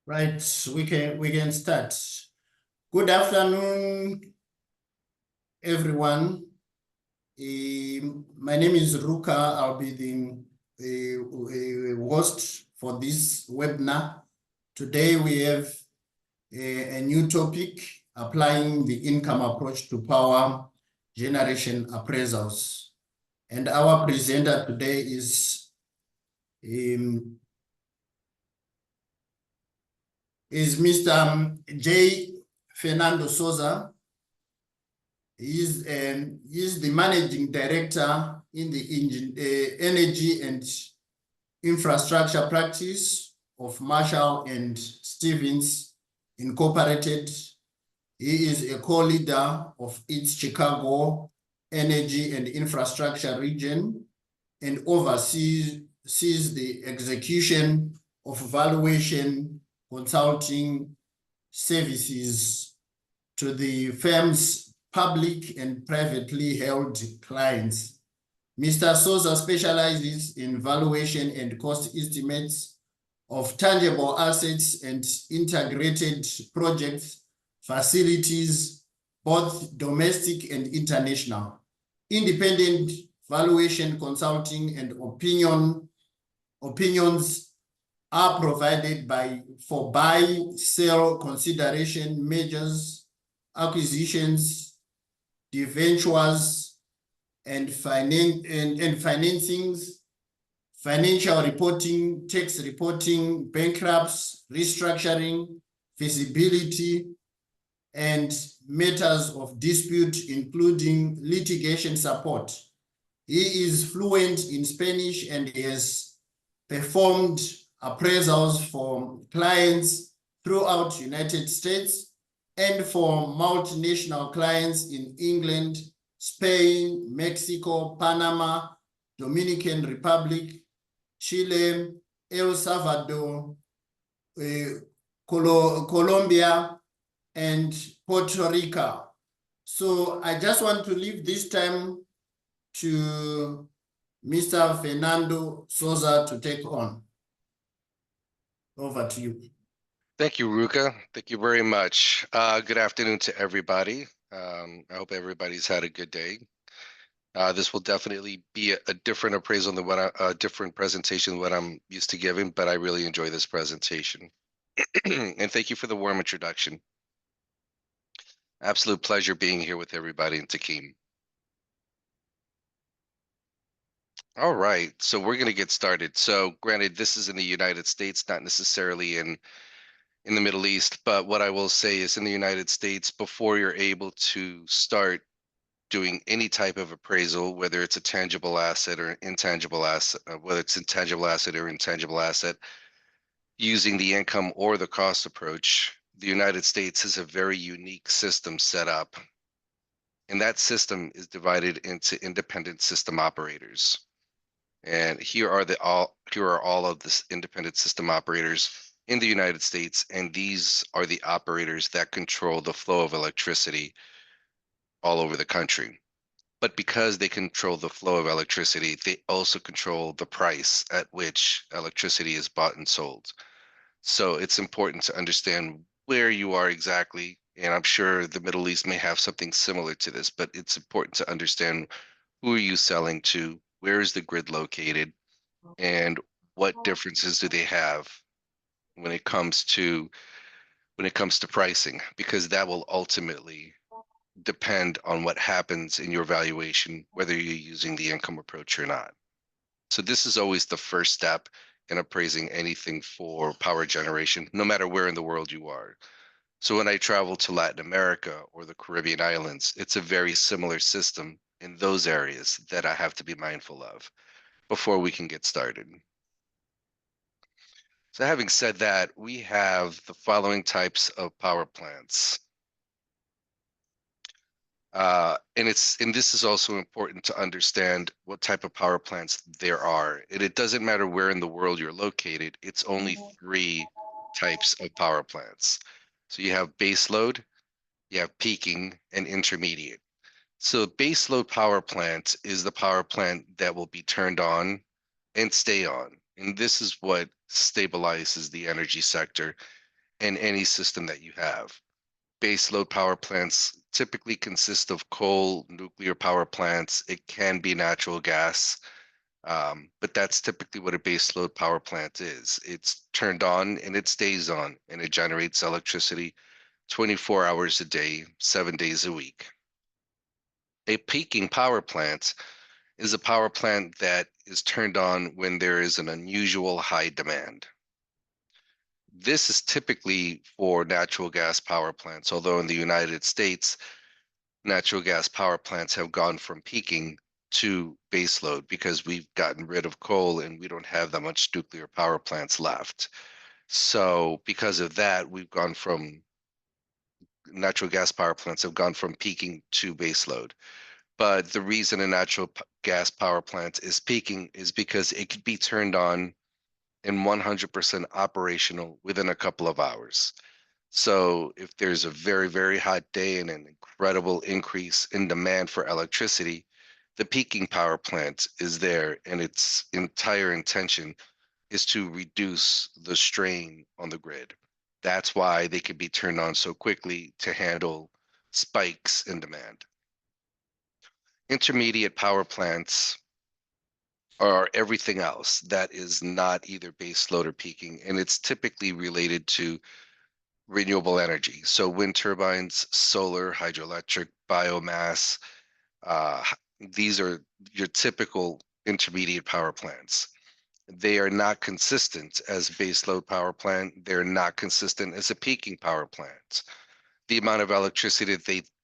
Right, we can start. Good afternoon, everyone. My name is Ruka. I'll be the host for this webinar. Today we have a new topic, applying the income approach to power generation appraisals. And our presenter today is Mr. J. Fernando Souza. He's the managing director in the energy and infrastructure practice of Marshall and Stevens Incorporated. He is a co-leader of its Chicago energy and infrastructure region and oversees the execution of valuation consulting services to the firm's public and privately held clients. Mr. Souza specializes in valuation and cost estimates of tangible assets and integrated projects, facilities, both domestic and international. Independent valuation consulting and opinions are provided for buy-sell consideration measures, acquisitions, debentures, and financings, financial reporting, tax reporting, bankruptcy, restructuring, feasibility, and matters of dispute, including litigation support. He is fluent in Spanish and has performed appraisals for clients throughout the United States and for multinational clients in England, Spain, Mexico, Panama, Dominican Republic, Chile, El Salvador, Colombia, and Puerto Rico. So I just want to leave this time to Mr. Fernando Souza to take on. Over to you. Thank you, Ruka. Thank you very much. Good afternoon to everybody. I hope everybody's had a good day. This will definitely be a different appraisal than a different presentation than what I'm used to giving, but I really enjoy this presentation. And thank you for the warm introduction. Absolute pleasure being here with everybody in Takim. All right, so we're going to get started. So granted, this is in the United States, not necessarily in the Middle East, but what I will say is in the United States, before you're able to start doing any type of appraisal, whether it's a tangible asset or intangible asset, whether it's intangible asset or intangible asset, using the income or the cost approach, the United States has a very unique system set up. And that system is divided into independent system operators. And here are all of the independent system operators in the United States, and these are the operators that control the flow of electricity all over the country. But because they control the flow of electricity, they also control the price at which electricity is bought and sold. So it's important to understand where you are exactly, and I'm sure the Middle East may have something similar to this, but it's important to understand who are you selling to, where is the grid located, and what differences do they have when it comes to pricing, because that will ultimately depend on what happens in your valuation, whether you're using the income approach or not. So this is always the first step in appraising anything for power generation, no matter where in the world you are. So when I travel to Latin America or the Caribbean islands, it's a very similar system in those areas that I have to be mindful of before we can get started. So having said that, we have the following types of power plants. And this is also important to understand what type of power plants there are. And it doesn't matter where in the world you're located, it's only 3 types of power plants. So you have base load, you have peaking, and intermediate. So base load power plant is the power plant that will be turned on and stay on. And this is what stabilizes the energy sector in any system that you have. Base load power plants typically consist of coal, nuclear power plants. It can be natural gas, but that's typically what a base load power plant is. It's turned on and it stays on, and it generates electricity 24 hours a day, 7 days a week. A peaking power plant is a power plant that is turned on when there is an unusual high demand. This is typically for natural gas power plants, although in the United States, natural gas power plants have gone from peaking to baseload because we've gotten rid of coal and we don't have that much nuclear power plants left. So because of that, we've gone from natural gas power plants have gone from peaking to baseload. But the reason a natural gas power plant is peaking is because it could be turned on and 100% operational within a couple of hours. So if there's a very, very hot day and an incredible increase in demand for electricity, the peaking power plant is there, and its entire intention is to reduce the strain on the grid. That's why they can be turned on so quickly to handle spikes in demand. Intermediate power plants are everything else that is not either base load or peaking, and it's typically related to renewable energy. So wind turbines, solar, hydroelectric, biomass, uh, these are your typical intermediate power plants. They are not consistent as base load power plant. They're not consistent as a peaking power plant. The amount of electricity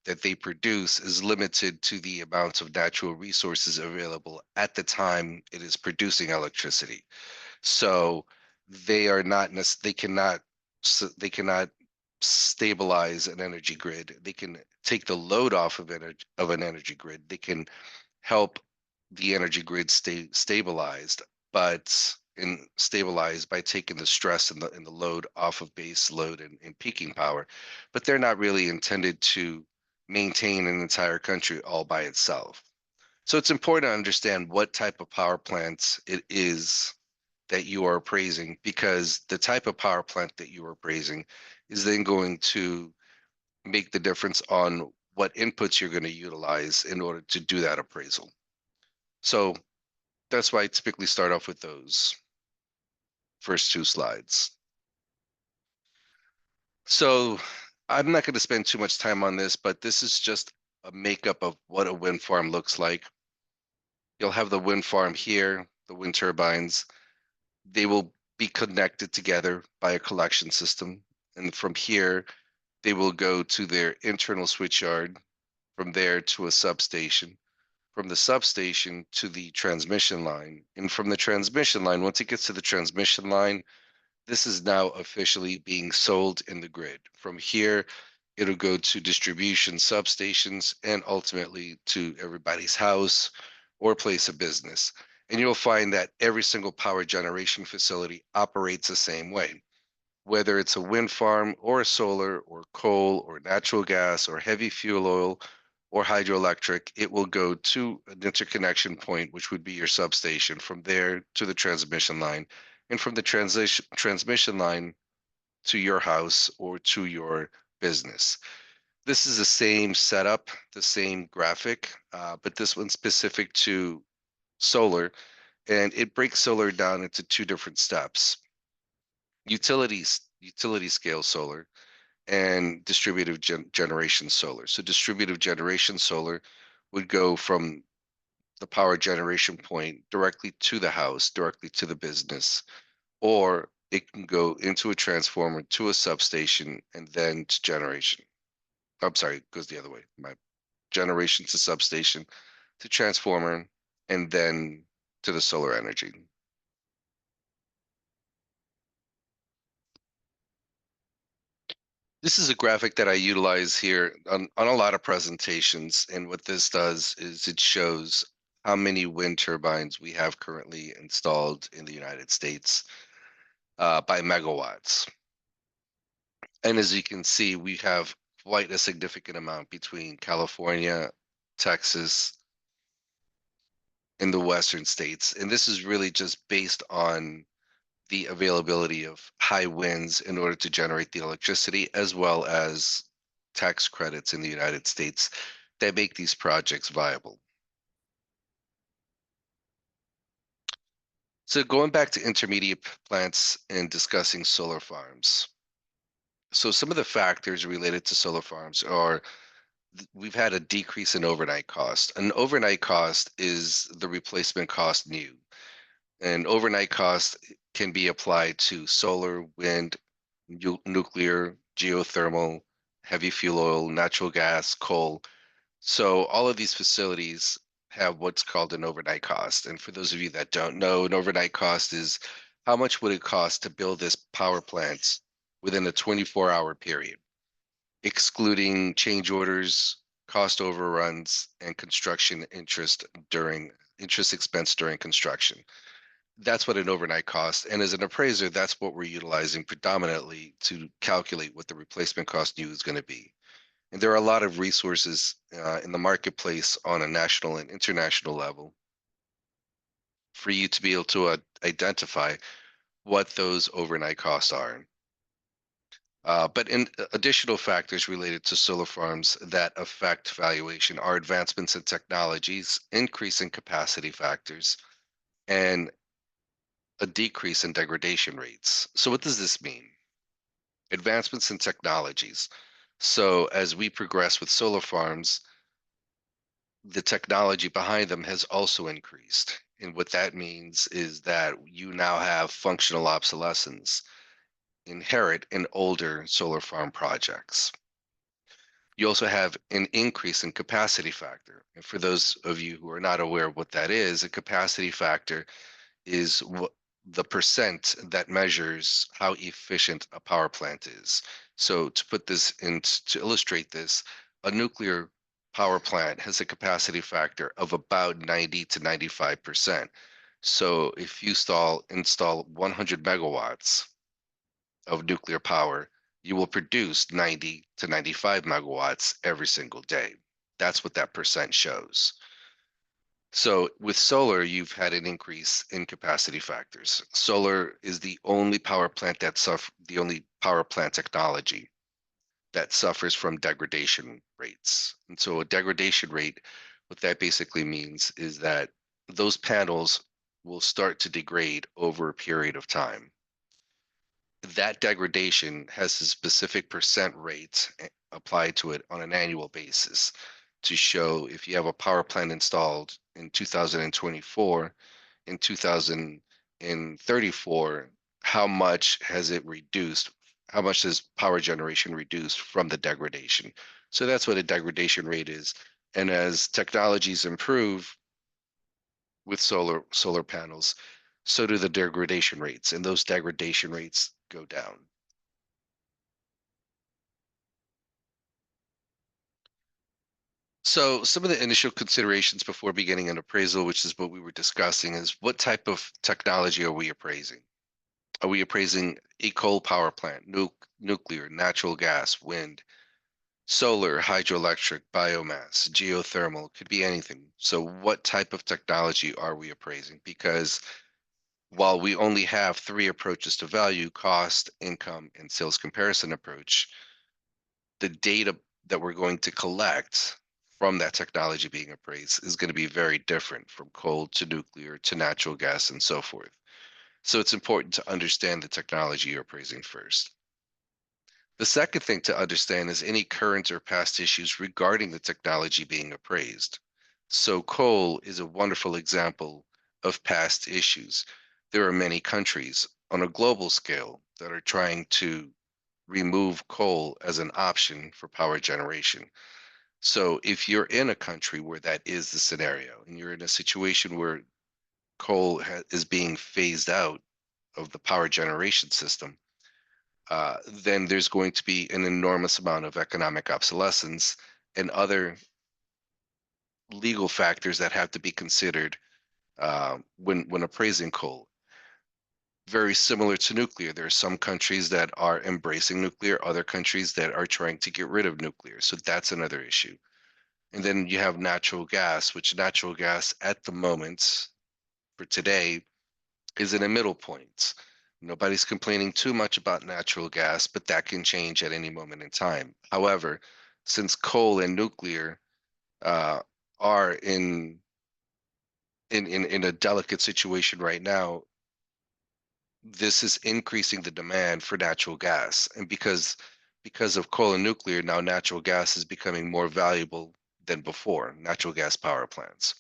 that they produce is limited to the amounts of natural resources available at the time it is producing electricity. So they are not they cannot stabilize an energy grid. They can take the load off of an energy grid. They can help the energy grid stay stabilized, but stabilized by taking the stress and the load off of base load and peaking power. But they're not really intended to maintain an entire country all by itself. So it's important to understand what type of power plants it is that you are appraising, because the type of power plant that you are appraising is then going to make the difference on what inputs you're going to utilize in order to do that appraisal. So that's why I typically start off with those first two slides. So I'm not going to spend too much time on this, but this is just a makeup of what a wind farm looks like. You'll have the wind farm here, the wind turbines. They will be connected together by a collection system. And from here, they will go to their internal switchyard, from there to a substation, from the substation to the transmission line. And from the transmission line, once it gets to the transmission line, this is now officially being sold in the grid. From here, it'll go to distribution substations and ultimately to everybody's house or place of business. And you'll find that every single power generation facility operates the same way. Whether it's a wind farm or a solar or coal or natural gas or heavy fuel oil or hydroelectric, it will go to an interconnection point, which would be your substation, from there to the transmission line, and from the transmission line to your house or to your business. This is the same setup, the same graphic, but this one's specific to solar, and it breaks solar down into two different steps: utility scale solar and distributive generation solar. So distributive generation solar would go from the power generation point directly to the house, directly to the business, or it can go into a transformer to a substation and then to generation. I'm sorry, it goes the other way. My generation to substation to transformer and then to the solar energy. This is a graphic that I utilize here on a lot of presentations. And what this does is it shows how many wind turbines we have currently installed in the United States by megawatts. And as you can see, we have quite a significant amount between California, Texas, and the Western states. And this is really just based on the availability of high winds in order to generate the electricity, as well as tax credits in the United States that make these projects viable. So going back to intermediate plants and discussing solar farms. So some of the factors related to solar farms are we've had a decrease in overnight cost. An overnight cost is the replacement cost new. And overnight cost can be applied to solar, wind, nuclear, geothermal, heavy fuel oil, natural gas, coal. So all of these facilities have what's called an overnight cost. And for those of you that don't know, an overnight cost is how much would it cost to build this power plant within a 24-hour period, excluding change orders, cost overruns, and construction interest expense during construction. That's what an overnight cost. And as an appraiser, that's what we're utilizing predominantly to calculate what the replacement cost new is going to be. And there are a lot of resources in the marketplace on a national and international level for you to be able to identify what those overnight costs are. But in additional factors related to solar farms that affect valuation are advancements in technologies, increase in capacity factors, and a decrease in degradation rates. So what does this mean? Advancements in technologies. So as we progress with solar farms, the technology behind them has also increased. And what that means is that you now have functional obsolescence inherent in older solar farm projects. You also have an increase in capacity factor. And for those of you who are not aware of what that is, a capacity factor is the percent that measures how efficient a power plant is. So to put this in, to illustrate this, a nuclear power plant has a capacity factor of about 90 to 95%. So if you install 100 megawatts of nuclear power, you will produce 90 to 95 megawatts every single day. That's what that percent shows. So with solar, you've had an increase in capacity factors. Solar is the only power plant the only power plant technology that suffers from degradation rates. And so a degradation rate, what that basically means is that those panels will start to degrade over a period of time. That degradation has a specific percent rate applied to it on an annual basis to show if you have a power plant installed in 2024, in 2034, how much has it reduced? How much has power generation reduced from the degradation? So that's what a degradation rate is. And as technologies improve with solar panels, so do the degradation rates, and those degradation rates go down. So some of the initial considerations before beginning an appraisal, which is what we were discussing, is what type of technology are we appraising? Are we appraising a coal power plant, nuclear, natural gas, wind, solar, hydroelectric, biomass, geothermal, could be anything. So what type of technology are we appraising? Because while we only have three approaches to value, cost, income, and sales comparison approach, the data that we're going to collect from that technology being appraised is going to be very different from coal to nuclear to natural gas and so forth. So it's important to understand the technology you're appraising first. The second thing to understand is any current or past issues regarding the technology being appraised. So coal is a wonderful example of past issues. There are many countries on a global scale that are trying to remove coal as an option for power generation. So if you're in a country where that is the scenario, and you're in a situation where coal is being phased out of the power generation system, then there's going to be an enormous amount of economic obsolescence and other legal factors that have to be considered when appraising coal. Very similar to nuclear, there are some countries that are embracing nuclear, other countries that are trying to get rid of nuclear. So that's another issue. And then you have natural gas, which natural gas at the moment for today is in a middle point. Nobody's complaining too much about natural gas, but that can change at any moment in time. However, since coal and nuclear are in a delicate situation right now, this is increasing the demand for natural gas. And because of coal and nuclear, now natural gas is becoming more valuable than before, natural gas power plants.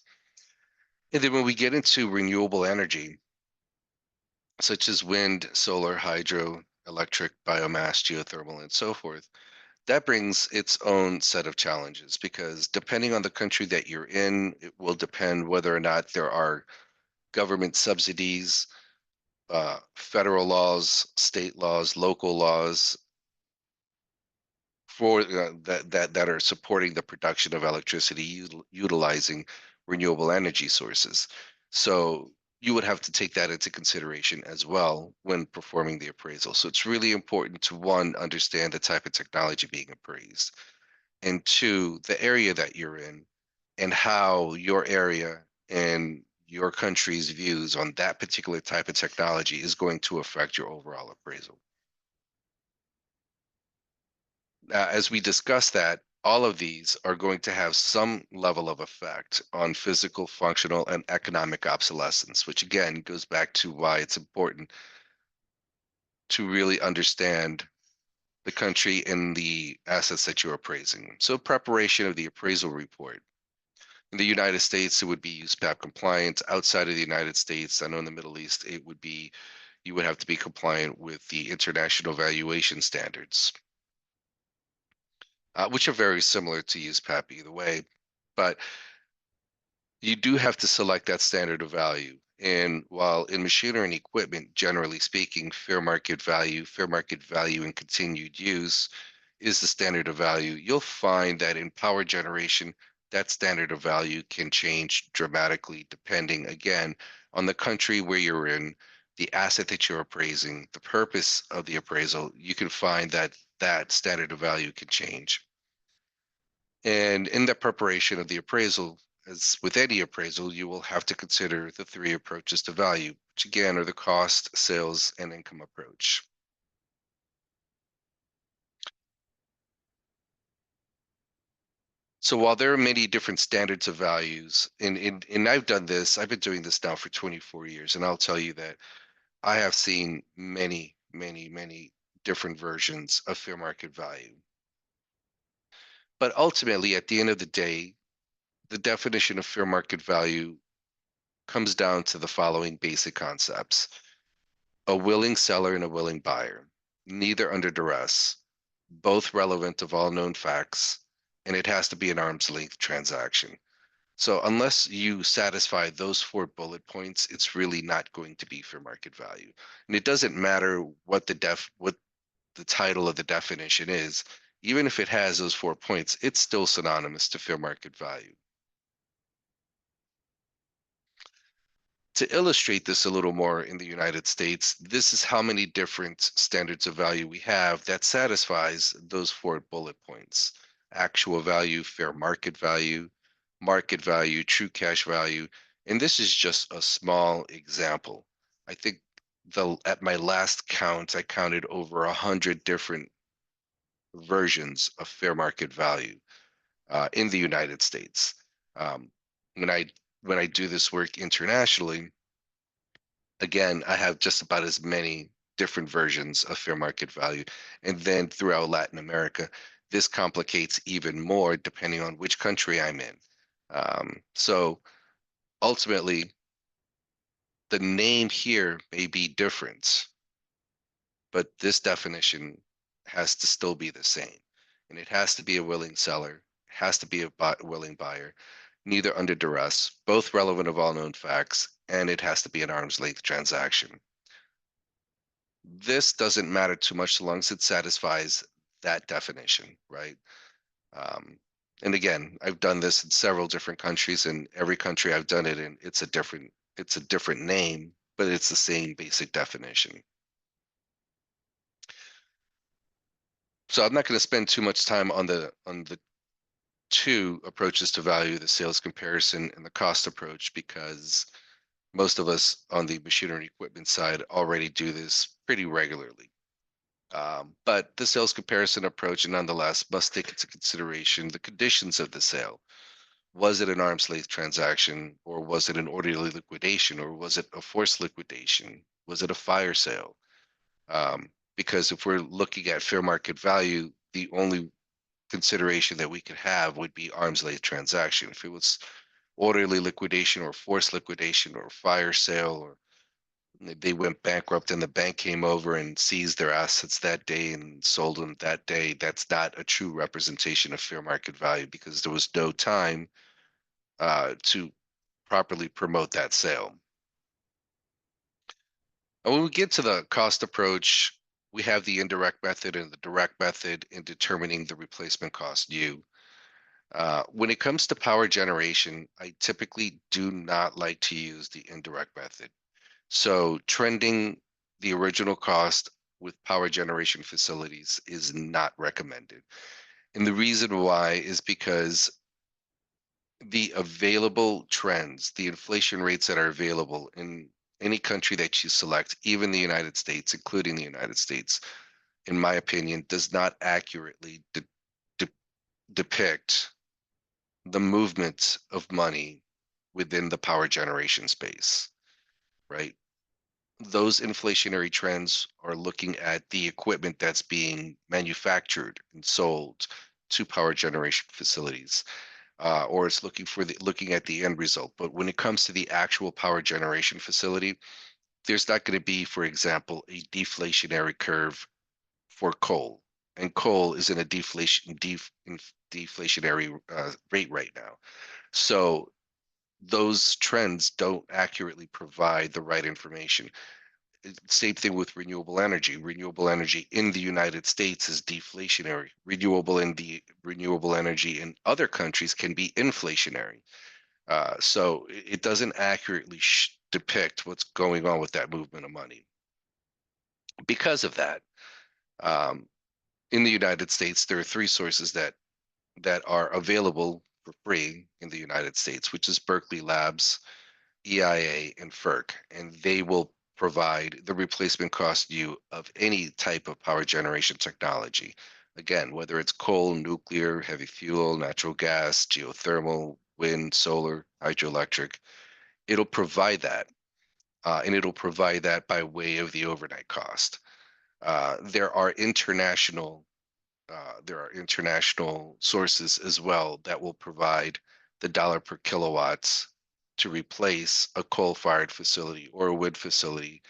And then when we get into renewable energy, such as wind, solar, hydro, electric, biomass, geothermal, and so forth, that brings its own set of challenges because depending on the country that you're in, it will depend whether or not there are government subsidies, federal laws, state laws, local laws for that are supporting the production of electricity utilizing renewable energy sources. So you would have to take that into consideration as well when performing the appraisal. So it's really important to one, understand the type of technology being appraised, and two, the area that you're in and how your area and your country's views on that particular type of technology is going to affect your overall appraisal. As we discuss that, all of these are going to have some level of effect on physical, functional, and economic obsolescence, which again goes back to why it's important to really understand the country and the assets that you're appraising. So preparation of the appraisal report. In the United States, it would be USPAP compliant. Outside of the United States, I know in the Middle East, it would be, you would have to be compliant with the international valuation standards, which are very similar to USPAP either way. But you do have to select that standard of value. And while in machinery and equipment, generally speaking, fair market value and continued use is the standard of value, you'll find that in power generation, that standard of value can change dramatically depending, again, on the country where you're in, the asset that you're appraising, the purpose of the appraisal. You can find that that standard of value can change. And in the preparation of the appraisal, as with any appraisal, you will have to consider the three approaches to value, which again are the cost, sales, and income approach. So while there are many different standards of values, and I've done this, I've been doing this now for 24 years, and I'll tell you that I have seen many, many, many different versions of fair market value. But ultimately, at the end of the day, the definition of fair market value comes down to the following basic concepts: a willing seller and a willing buyer, neither under duress, both relevant of all known facts, and it has to be an arm's length transaction. So unless you satisfy those four bullet points, it's really not going to be fair market value. And it doesn't matter what the title of the definition is, even if it has those 4 points, it's still synonymous to fair market value. To illustrate this a little more in the United States, this is how many different standards of value we have that satisfies those 4 bullet points: actual value, fair market value, true cash value. And this is just a small example. I think at my last count, I counted over 100 different versions of fair market value in the United States. Um, when I when I do this work internationally, again, I have just about as many different versions of fair market value. And then throughout Latin America, this complicates even more depending on which country I'm in. So ultimately, the name here may be different, but this definition has to still be the same. And it has to be a willing seller, it has to be a willing buyer, neither under duress, both relevant of all known facts, and it has to be an arm's length transaction. This doesn't matter too much so long as it satisfies that definition, right? Um, and again, I've done this in several different countries, and every country I've done it in, it's a different name, but it's the same basic definition. So I'm not going to spend too much time on the two approaches to value, the sales comparison and the cost approach, because Most of us on the machinery equipment side already do this pretty regularly. But the sales comparison approach nonetheless must take into consideration the conditions of the sale. Was it an arm's length transaction, or was it an orderly liquidation, or was it a forced liquidation? Was it a fire sale? Because if we're looking at fair market value, the only consideration that we could have would be arm's length transaction. If it was orderly liquidation or forced liquidation or fire sale, or they went bankrupt and the bank came over and seized their assets that day and sold them that day, that's not a true representation of fair market value because there was no time to properly promote that sale. And when we get to the cost approach, we have the indirect method and the direct method in determining the replacement cost due. When it comes to power generation, I typically do not like to use the indirect method. So trending the original cost with power generation facilities is not recommended. And the reason why is because the available trends, the inflation rates that are available in any country that you select, even the United States, including the United States, in my opinion, does not accurately de depict the movement of money within the power generation space, right? Those inflationary trends are looking at the equipment that's being manufactured and sold to power generation facilities, or it's looking at the end result. But when it comes to the actual power generation facility, there's not going to be, for example, a deflationary curve for coal, and coal is in a deflationary rate right now. So those trends don't accurately provide the right information. Same thing with renewable energy. Renewable energy in the United States is deflationary. Renewable energy in other countries can be inflationary. So it doesn't accurately depict what's going on with that movement of money. Because of that, um, in the United States, there are three sources that are available for free in the United States, which is Berkeley Labs, EIA, and FERC, and they will provide the replacement cost due of any type of power generation technology. Again, whether it's coal, nuclear, heavy fuel, natural gas, geothermal, wind, solar, hydroelectric, it'll provide that. And it'll provide that by way of the overnight cost. There are international sources as well that will provide the dollar per kilowatts to replace a coal-fired facility or a wind facility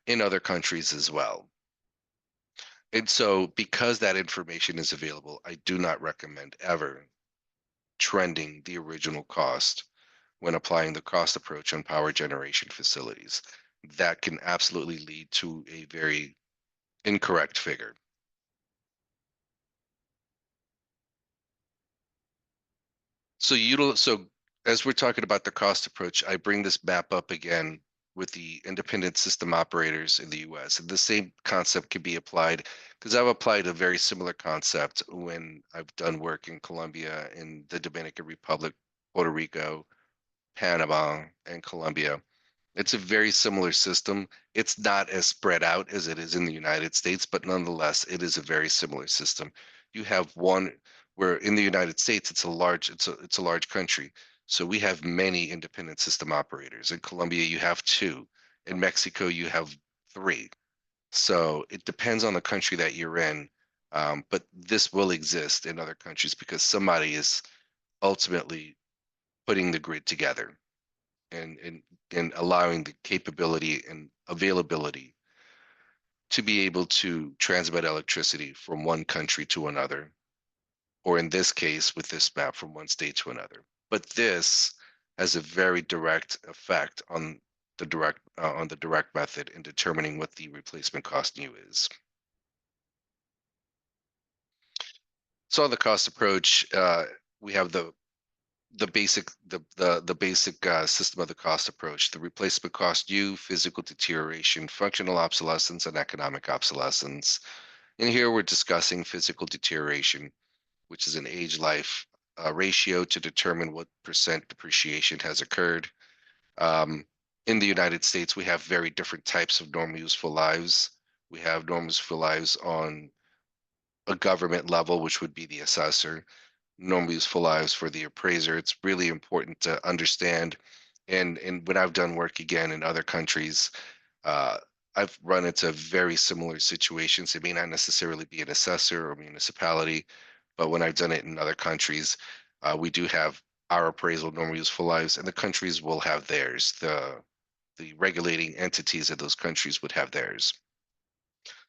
in other countries as well. And so because that information is available, I do not recommend ever trending the original cost when applying the cost approach on power generation facilities. That can absolutely lead to a very incorrect figure. So as we're talking about the cost approach, I bring this map up again with the independent system operators in the US. And the same concept can be applied because I've applied a very similar concept when I've done work in Colombia, in the Dominican Republic, Puerto Rico, Panama, and Colombia. It's a very similar system. It's not as spread out as it is in the United States, but nonetheless, it is a very similar system. You have one where in the United States, it's a large country. So we have many independent system operators. In Colombia, you have two. In Mexico, you have three. So it depends on the country that you're in. But this will exist in other countries because somebody is ultimately putting the grid together and allowing the capability and availability to be able to transmit electricity from one country to another, or in this case, with this map, from one state to another. But this has a very direct effect on the direct method in determining what the replacement cost new is. So on the cost approach, we have the basic system of the cost approach: the replacement cost U, physical deterioration, functional obsolescence, and economic obsolescence. And here we're discussing physical deterioration, which is an age life ratio to determine what percent depreciation has occurred. Um, in the United States, we have very different types of normal useful lives. We have normal useful lives on a government level, which would be the assessor, normal useful lives for the appraiser. It's really important to understand. And when I've done work again in other countries, uh, I've run into very similar situations. It may not necessarily be an assessor or municipality, but when I've done it in other countries, we do have our appraisal normal useful lives, and the countries will have theirs. The regulating entities of those countries would have theirs.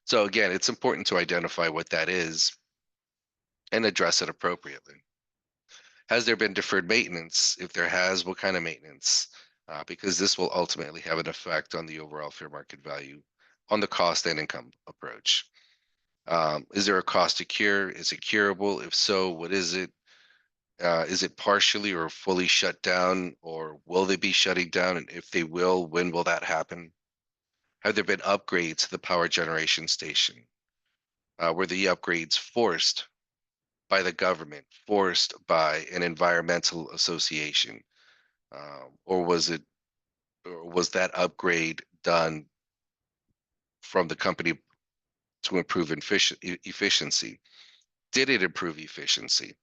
So again, it's important to identify what that is and address it appropriately. Has there been deferred maintenance? If there has, what kind of maintenance? Because this will ultimately have an effect on the overall fair market value on the cost and income approach. Is there a cost to cure? Is it curable? If so, what is it? Is it partially or fully shut down, or will they be shutting down? And if they will, when will that happen? Have there been upgrades to the power generation station? Were the upgrades forced by the government, forced by an environmental association, or was that upgrade done from the company to improve efficiency? Did it improve efficiency?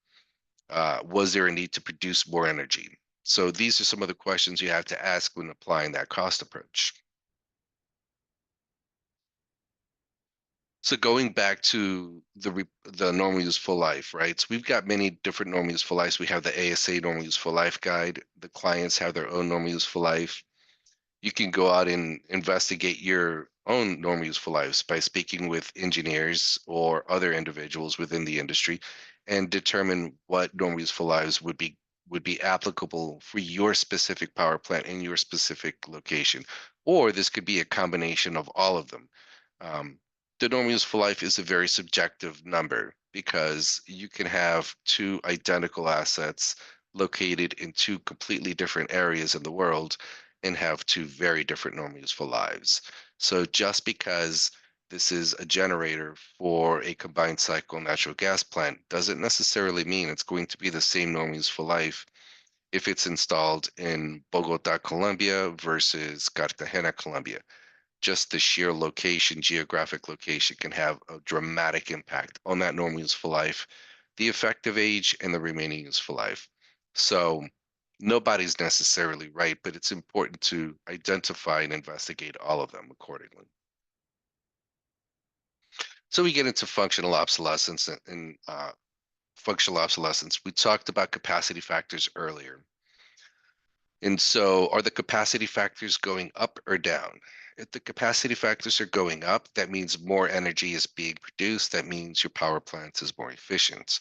Was there a need to produce more energy? So these are some of the questions you have to ask when applying that cost approach. So going back to the normal useful life, right? So we've got many different normal useful lives. We have the ASA normal useful life guide. The clients have their own normal useful life. You can go out and investigate your own normal useful lives by speaking with engineers or other individuals within the industry and determine what normal useful lives would be applicable for your specific power plant in your specific location. Or this could be a combination of all of them. Um, the normal useful life is a very subjective number because you can have two identical assets located in two completely different areas in the world and have two very different normal useful lives. So just because this is a generator for a combined cycle natural gas plant doesn't necessarily mean it's going to be the same normal useful life if it's installed in Bogota, Colombia versus Cartagena, Colombia. Just the sheer location, geographic location, can have a dramatic impact on that normal useful life, the effective age, and the remaining useful life. So nobody's necessarily right, but it's important to identify and investigate all of them accordingly. So we get into functional obsolescence and functional obsolescence. We talked about capacity factors earlier. And so are the capacity factors going up or down? If the capacity factors are going up, that means more energy is being produced. That means your power plant is more efficient.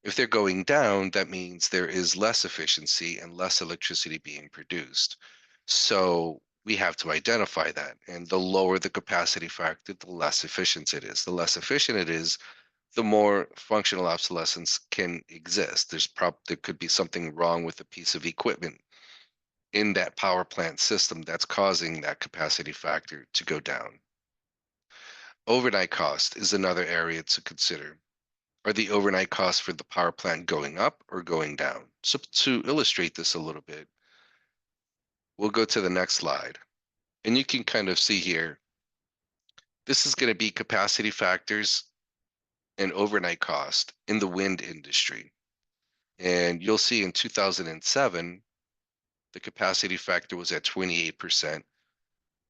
If they're going down, that means there is less efficiency and less electricity being produced. So we have to identify that. And the lower the capacity factor, the less efficient it is. The less efficient it is, the more functional obsolescence can exist. There could be something wrong with a piece of equipment in that power plant system that's causing that capacity factor to go down. Overnight cost is another area to consider. Are the overnight costs for the power plant going up or going down? So to illustrate this a little bit, we'll go to the next slide. And you can kind of see here, this is going to be capacity factors and overnight cost in the wind industry. And you'll see in 2007, the capacity factor was at 28%.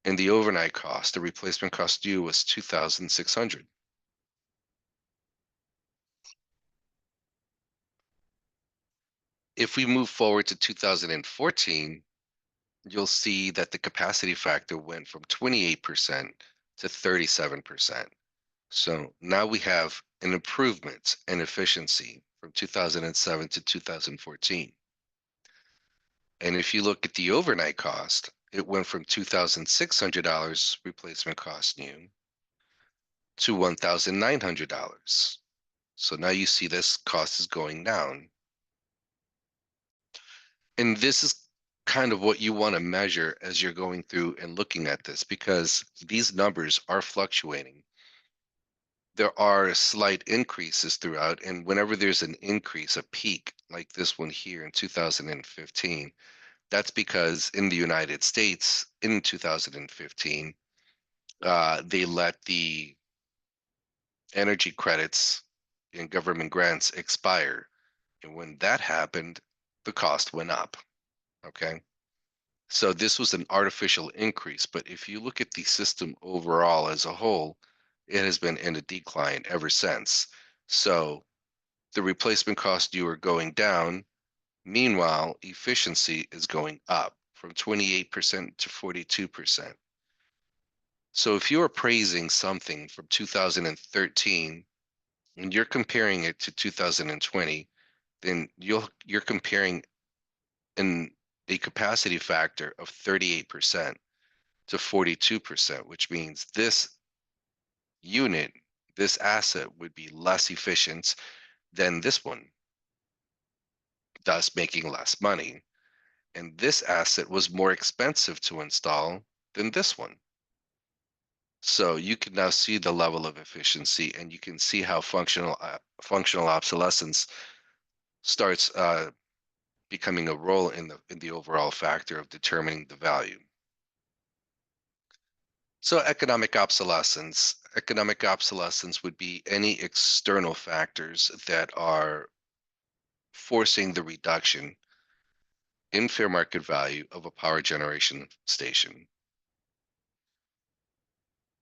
And the overnight cost, the replacement cost due, was 2,600. If we move forward to 2014, you'll see that the capacity factor went from 28% to 37%. So now we have an improvement in efficiency from 2007 to 2014. And if you look at the overnight cost, it went from $2,600 replacement cost new to $1,900. So now you see this cost is going down. And this is kind of what you want to measure as you're going through and looking at this, because these numbers are fluctuating. There are slight increases throughout, and whenever there's an increase, a peak like this one here in 2015, That's because in the United States in 2015, they let the energy credits and government grants expire. And when that happened, the cost went up. Okay. So this was an artificial increase. But if you look at the system overall as a whole, it has been in a decline ever since. So the replacement cost you are going down. Meanwhile, efficiency is going up from 28% to 42%. So if you're appraising something from 2013 and you're comparing it to 2020, then you're comparing in a capacity factor of 38% to 42%, which means this unit, this asset would be less efficient than this one, thus making less money. And this asset was more expensive to install than this one. So you can now see the level of efficiency, and you can see how functional obsolescence starts becoming a role in the overall factor of determining the value. So economic obsolescence. Economic obsolescence would be any external factors that are forcing the reduction in fair market value of a power generation station.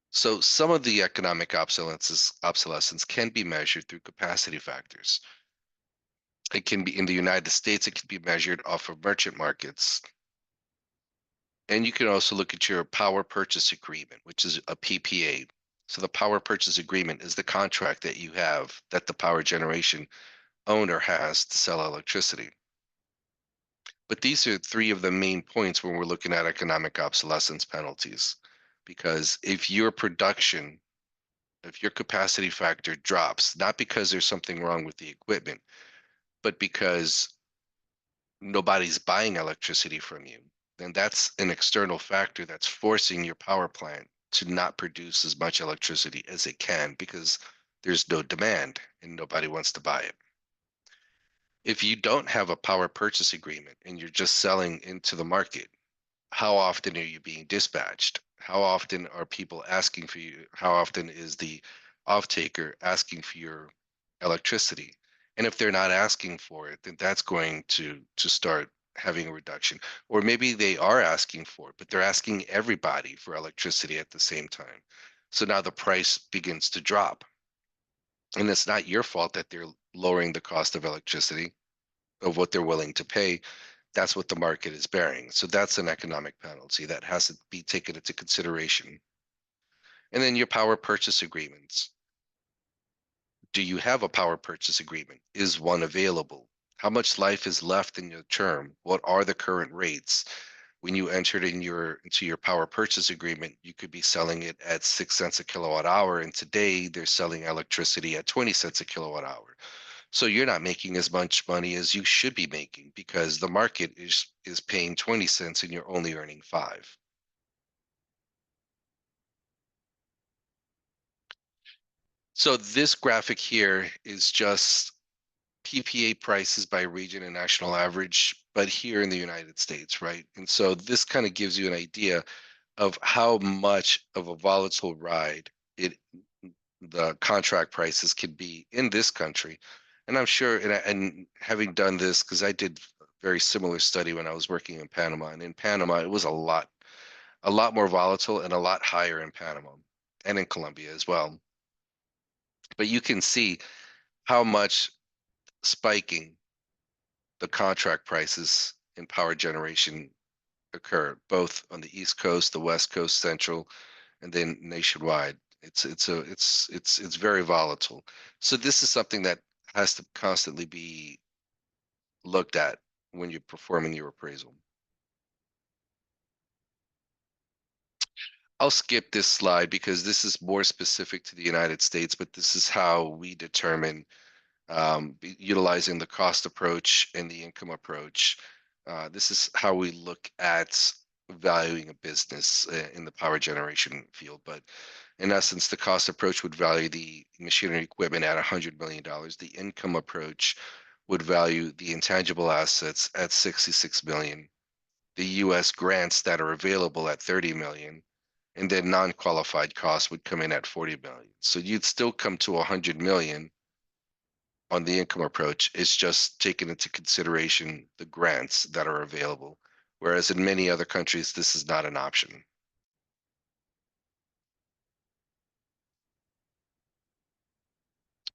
So some of the economic obsolescence can be measured through capacity factors. It can be in the United States, it can be measured off of merchant markets. And you can also look at your power purchase agreement, which is a PPA. So the power purchase agreement is the contract that you have that the power generation owner has to sell electricity. But these are three of the main points when we're looking at economic obsolescence penalties. Because if your production, if your capacity factor drops, not because there's something wrong with the equipment, but because nobody's buying electricity from you, then that's an external factor that's forcing your power plant to not produce as much electricity as it can because there's no demand and nobody wants to buy it. If you don't have a power purchase agreement and you're just selling into the market, how often are you being dispatched? How often are people asking for you? How often is the off taker asking for your electricity? And if they're not asking for it, then that's going to start having a reduction. Or maybe they are asking for it, but they're asking everybody for electricity at the same time. So now the price begins to drop. And it's not your fault that they're lowering the cost of electricity of what they're willing to pay. That's what the market is bearing. So that's an economic penalty that has to be taken into consideration. And then your power purchase agreements. Do you have a power purchase agreement? Is one available? How much life is left in your term? What are the current rates? When you entered into your power purchase agreement, you could be selling it at 6 cents a kilowatt hour, and today they're selling electricity at 20 cents a kilowatt hour. So you're not making as much money as you should be making because the market is paying 20 cents and you're only earning 5. So this graphic here is just PPA prices by region and national average, but here in the United States, right? And so this kind of gives you an idea of how much of a volatile ride the contract prices can be in this country. And I'm sure, and having done this, because I did a very similar study when I was working in Panama, and in Panama, it was a lot more volatile and a lot higher in Panama and in Colombia as well. But you can see how much spiking the contract prices in power generation occur, both on the East Coast, the West Coast, Central, and then nationwide. It's very volatile. So this is something that has to constantly be looked at when you're performing your appraisal. I'll skip this slide because this is more specific to the United States, but this is how we determine utilizing the cost approach and the income approach. This is how we look at valuing a business in the power generation field. But in essence, the cost approach would value the machinery equipment at $100 million. The income approach would value the intangible assets at 66 million. the US grants that are available at 30 million, and then non-qualified costs would come in at 40 million. So you'd still come to 100 million on the income approach. It's just taking into consideration the grants that are available, whereas in many other countries, this is not an option.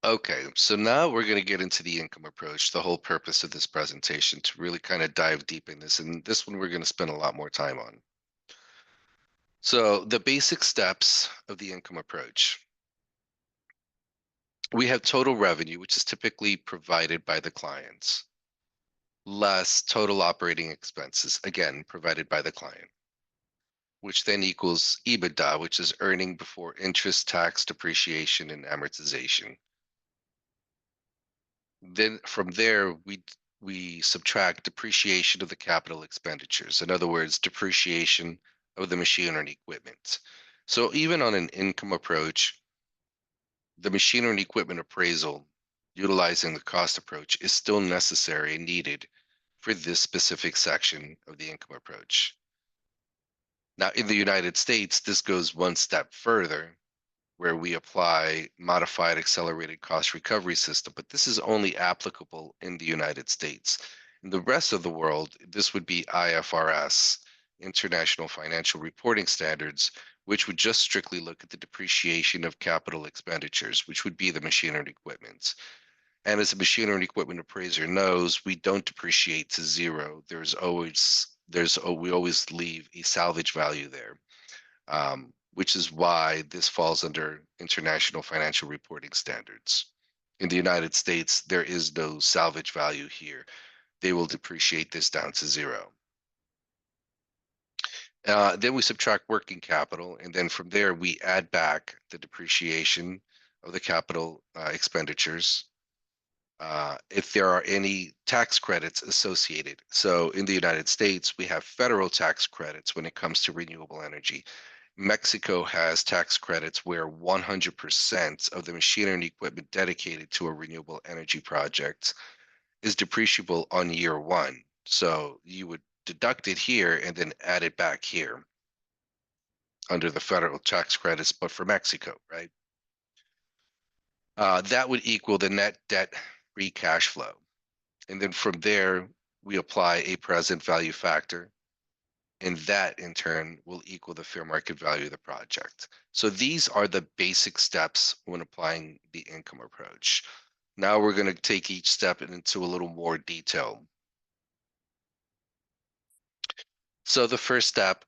Okay, so now we're going to get into the income approach, the whole purpose of this presentation, to really kind of dive deep in this. And this one we're going to spend a lot more time on. So the basic steps of the income approach. We have total revenue, which is typically provided by the clients, less total operating expenses, again, provided by the client, which then equals EBITDA, which is earning before interest, tax, depreciation, and amortization. Then from there, we subtract depreciation of the capital expenditures. In other words, depreciation of the machinery and equipment. So even on an income approach, the machinery and equipment appraisal, utilizing the cost approach, is still necessary and needed for this specific section of the income approach. Now, in the United States, this goes one step further, where we apply modified accelerated cost recovery system, but this is only applicable in the United States. In the rest of the world, this would be IFRS, International Financial Reporting Standards, which would just strictly look at the depreciation of capital expenditures, which would be the machinery and equipment. And as a machinery and equipment appraiser knows, we don't depreciate to zero. We always leave a salvage value there, which is why this falls under International Financial Reporting Standards. In the United States, there is no salvage value here. They will depreciate this down to zero. Then we subtract working capital, and then from there we add back the depreciation of the capital expenditures. If there are any tax credits associated. So in the United States, we have federal tax credits when it comes to renewable energy. Mexico has tax credits where 100% of the machinery and equipment dedicated to a renewable energy project is depreciable on year one. So you would deduct it here and then add it back here under the federal tax credits, but for Mexico, right? That would equal the net debt free cash flow. And then from there, we apply a present value factor, and that in turn will equal the fair market value of the project. So these are the basic steps when applying the income approach. Now we're going to take each step into a little more detail. So the first step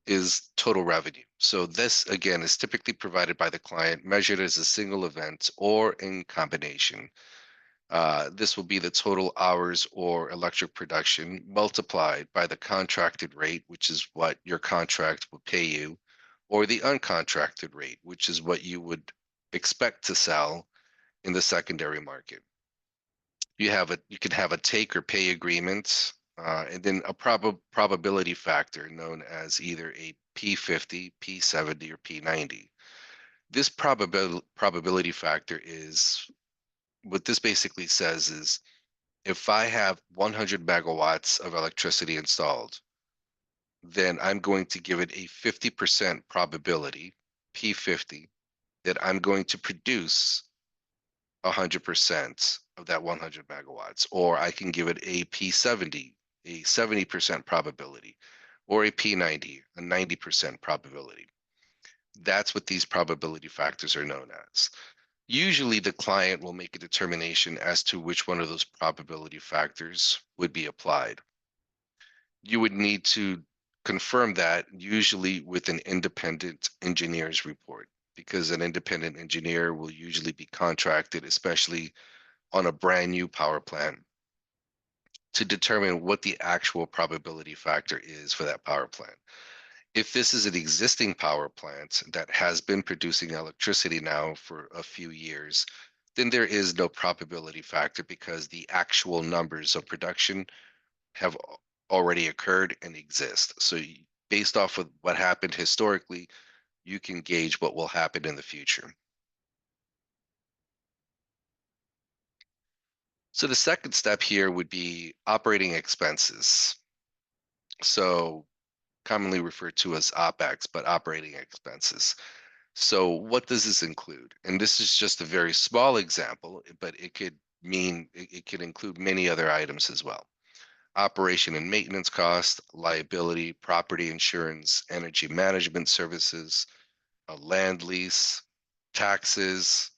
is total revenue. So this, again, is typically provided by the client, measured as a single event or in combination. This will be the total hours or electric production multiplied by the contracted rate, which is what your contract will pay you, or the uncontracted rate, which is what you would expect to sell in the secondary market. You can have a take or pay agreement, and then a probability factor known as either a P50, P70, or P90. This probability factor is what this basically says is if I have 100 megawatts of electricity installed, then I'm going to give it a 50% probability, P50, that I'm going to produce 100% of that 100 megawatts. Or I can give it a P70, a 70% probability, or a P90, a 90% probability. That's what these probability factors are known as. Usually the client will make a determination as to which one of those probability factors would be applied. You would need to confirm that usually with an independent engineer's report, because an independent engineer will usually be contracted, especially on a brand new power plant, to determine what the actual probability factor is for that power plant. If this is an existing power plant that has been producing electricity now for a few years, then there is no probability factor because the actual numbers of production have already occurred and exist. So based off of what happened historically, you can gauge what will happen in the future. So the second step here would be operating expenses. So commonly referred to as OpEx, but operating expenses. So what does this include? And this is just a very small example, but it could mean it could include many other items as well. Operation and maintenance cost, liability, property insurance, energy management services, a land lease, taxes,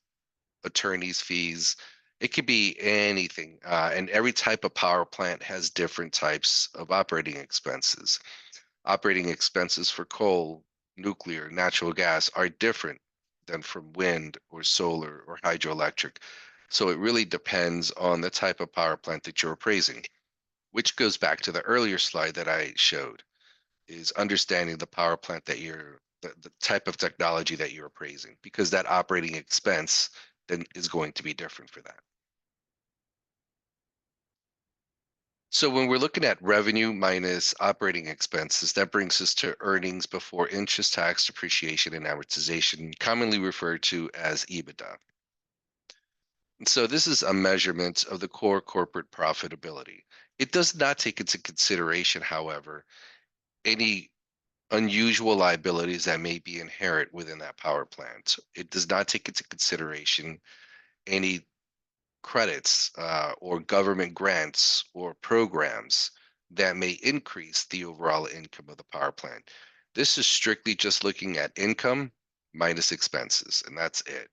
attorney's fees. It could be anything. And every type of power plant has different types of operating expenses. Operating expenses for coal, nuclear, natural gas are different than from wind or solar or hydroelectric. So it really depends on the type of power plant that you're appraising, which goes back to the earlier slide that I showed, is understanding the power plant that the type of technology that you're appraising, because that operating expense then is going to be different for that. So when we're looking at revenue minus operating expenses, that brings us to earnings before interest, tax, depreciation, and amortization, commonly referred to as EBITDA. So this is a measurement of the core corporate profitability. It does not take into consideration, however, any unusual liabilities that may be inherent within that power plant. It does not take into consideration any credits or government grants or programs that may increase the overall income of the power plant. This is strictly just looking at income minus expenses, and that's it.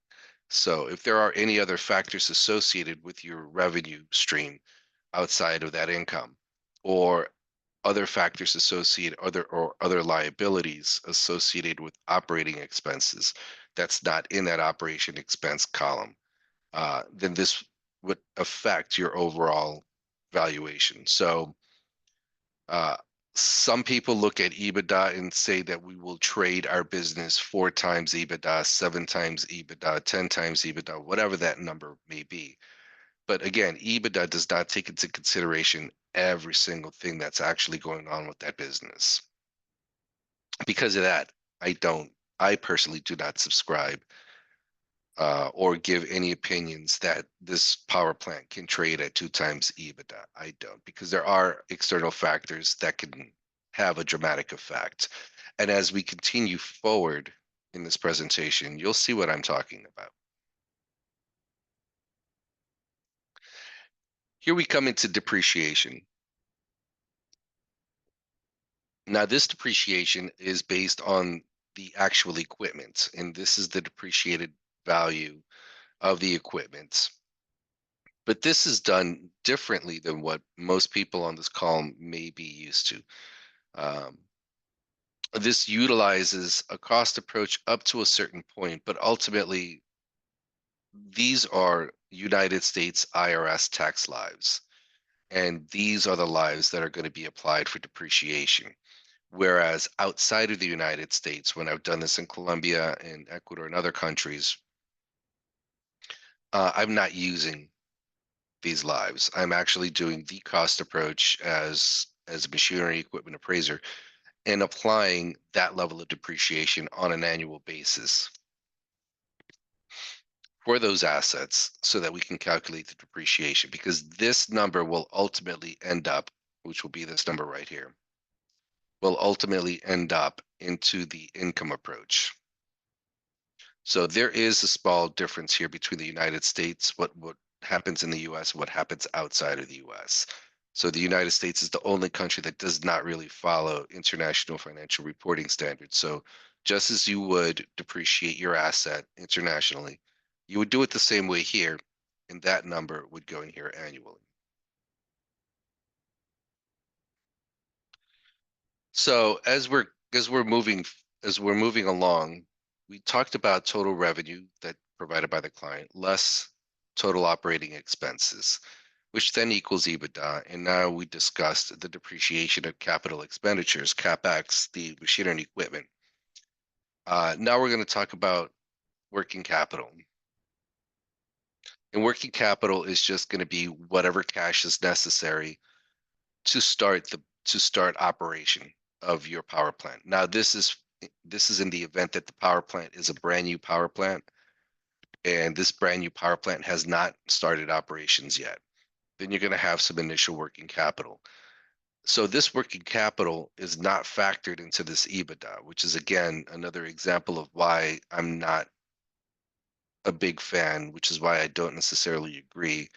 So if there are any other factors associated with your revenue stream outside of that income, or other factors associated, other liabilities associated with operating expenses that's not in that operation expense column, then this would affect your overall valuation. So some people look at EBITDA and say that we will trade our business 4 times EBITDA, 7 times EBITDA, 10 times EBITDA, whatever that number may be. But again, EBITDA does not take into consideration every single thing that's actually going on with that business. Because of that, I personally do not subscribe or give any opinions that this power plant can trade at 2 times EBITDA. I don't, because there are external factors that can have a dramatic effect. And as we continue forward in this presentation, you'll see what I'm talking about. Here we come into depreciation. Now, this depreciation is based on the actual equipment, and this is the depreciated value of the equipment. But this is done differently than what most people on this call may be used to. This utilizes a cost approach up to a certain point, but ultimately, these are United States IRS tax lives. And these are the lives that are going to be applied for depreciation. Whereas outside of the United States, when I've done this in Colombia and Ecuador and other countries, I'm not using these lives. I'm actually doing the cost approach as a machinery equipment appraiser and applying that level of depreciation on an annual basis for those assets so that we can calculate the depreciation, because this number will ultimately end up, which will be this number right here, will ultimately end up into the income approach. So there is a small difference here between the United States, what happens in the US, what happens outside of the US. So the United States is the only country that does not really follow international financial reporting standards. So just as you would depreciate your asset internationally, you would do it the same way here, and that number would go in here annually. So as we're moving along, we talked about total revenue that provided by the client less total operating expenses, which then equals EBITDA. And now we discussed the depreciation of capital expenditures, CapEx, the machinery and equipment. Now we're going to talk about working capital. And working capital is just going to be whatever cash is necessary to start operation of your power plant. Now this is in the event that the power plant is a brand new power plant and this brand new power plant has not started operations yet. Then you're going to have some initial working capital. So this working capital is not factored into this EBITDA, which is again another example of why I'm not a big fan, which is why I don't necessarily agree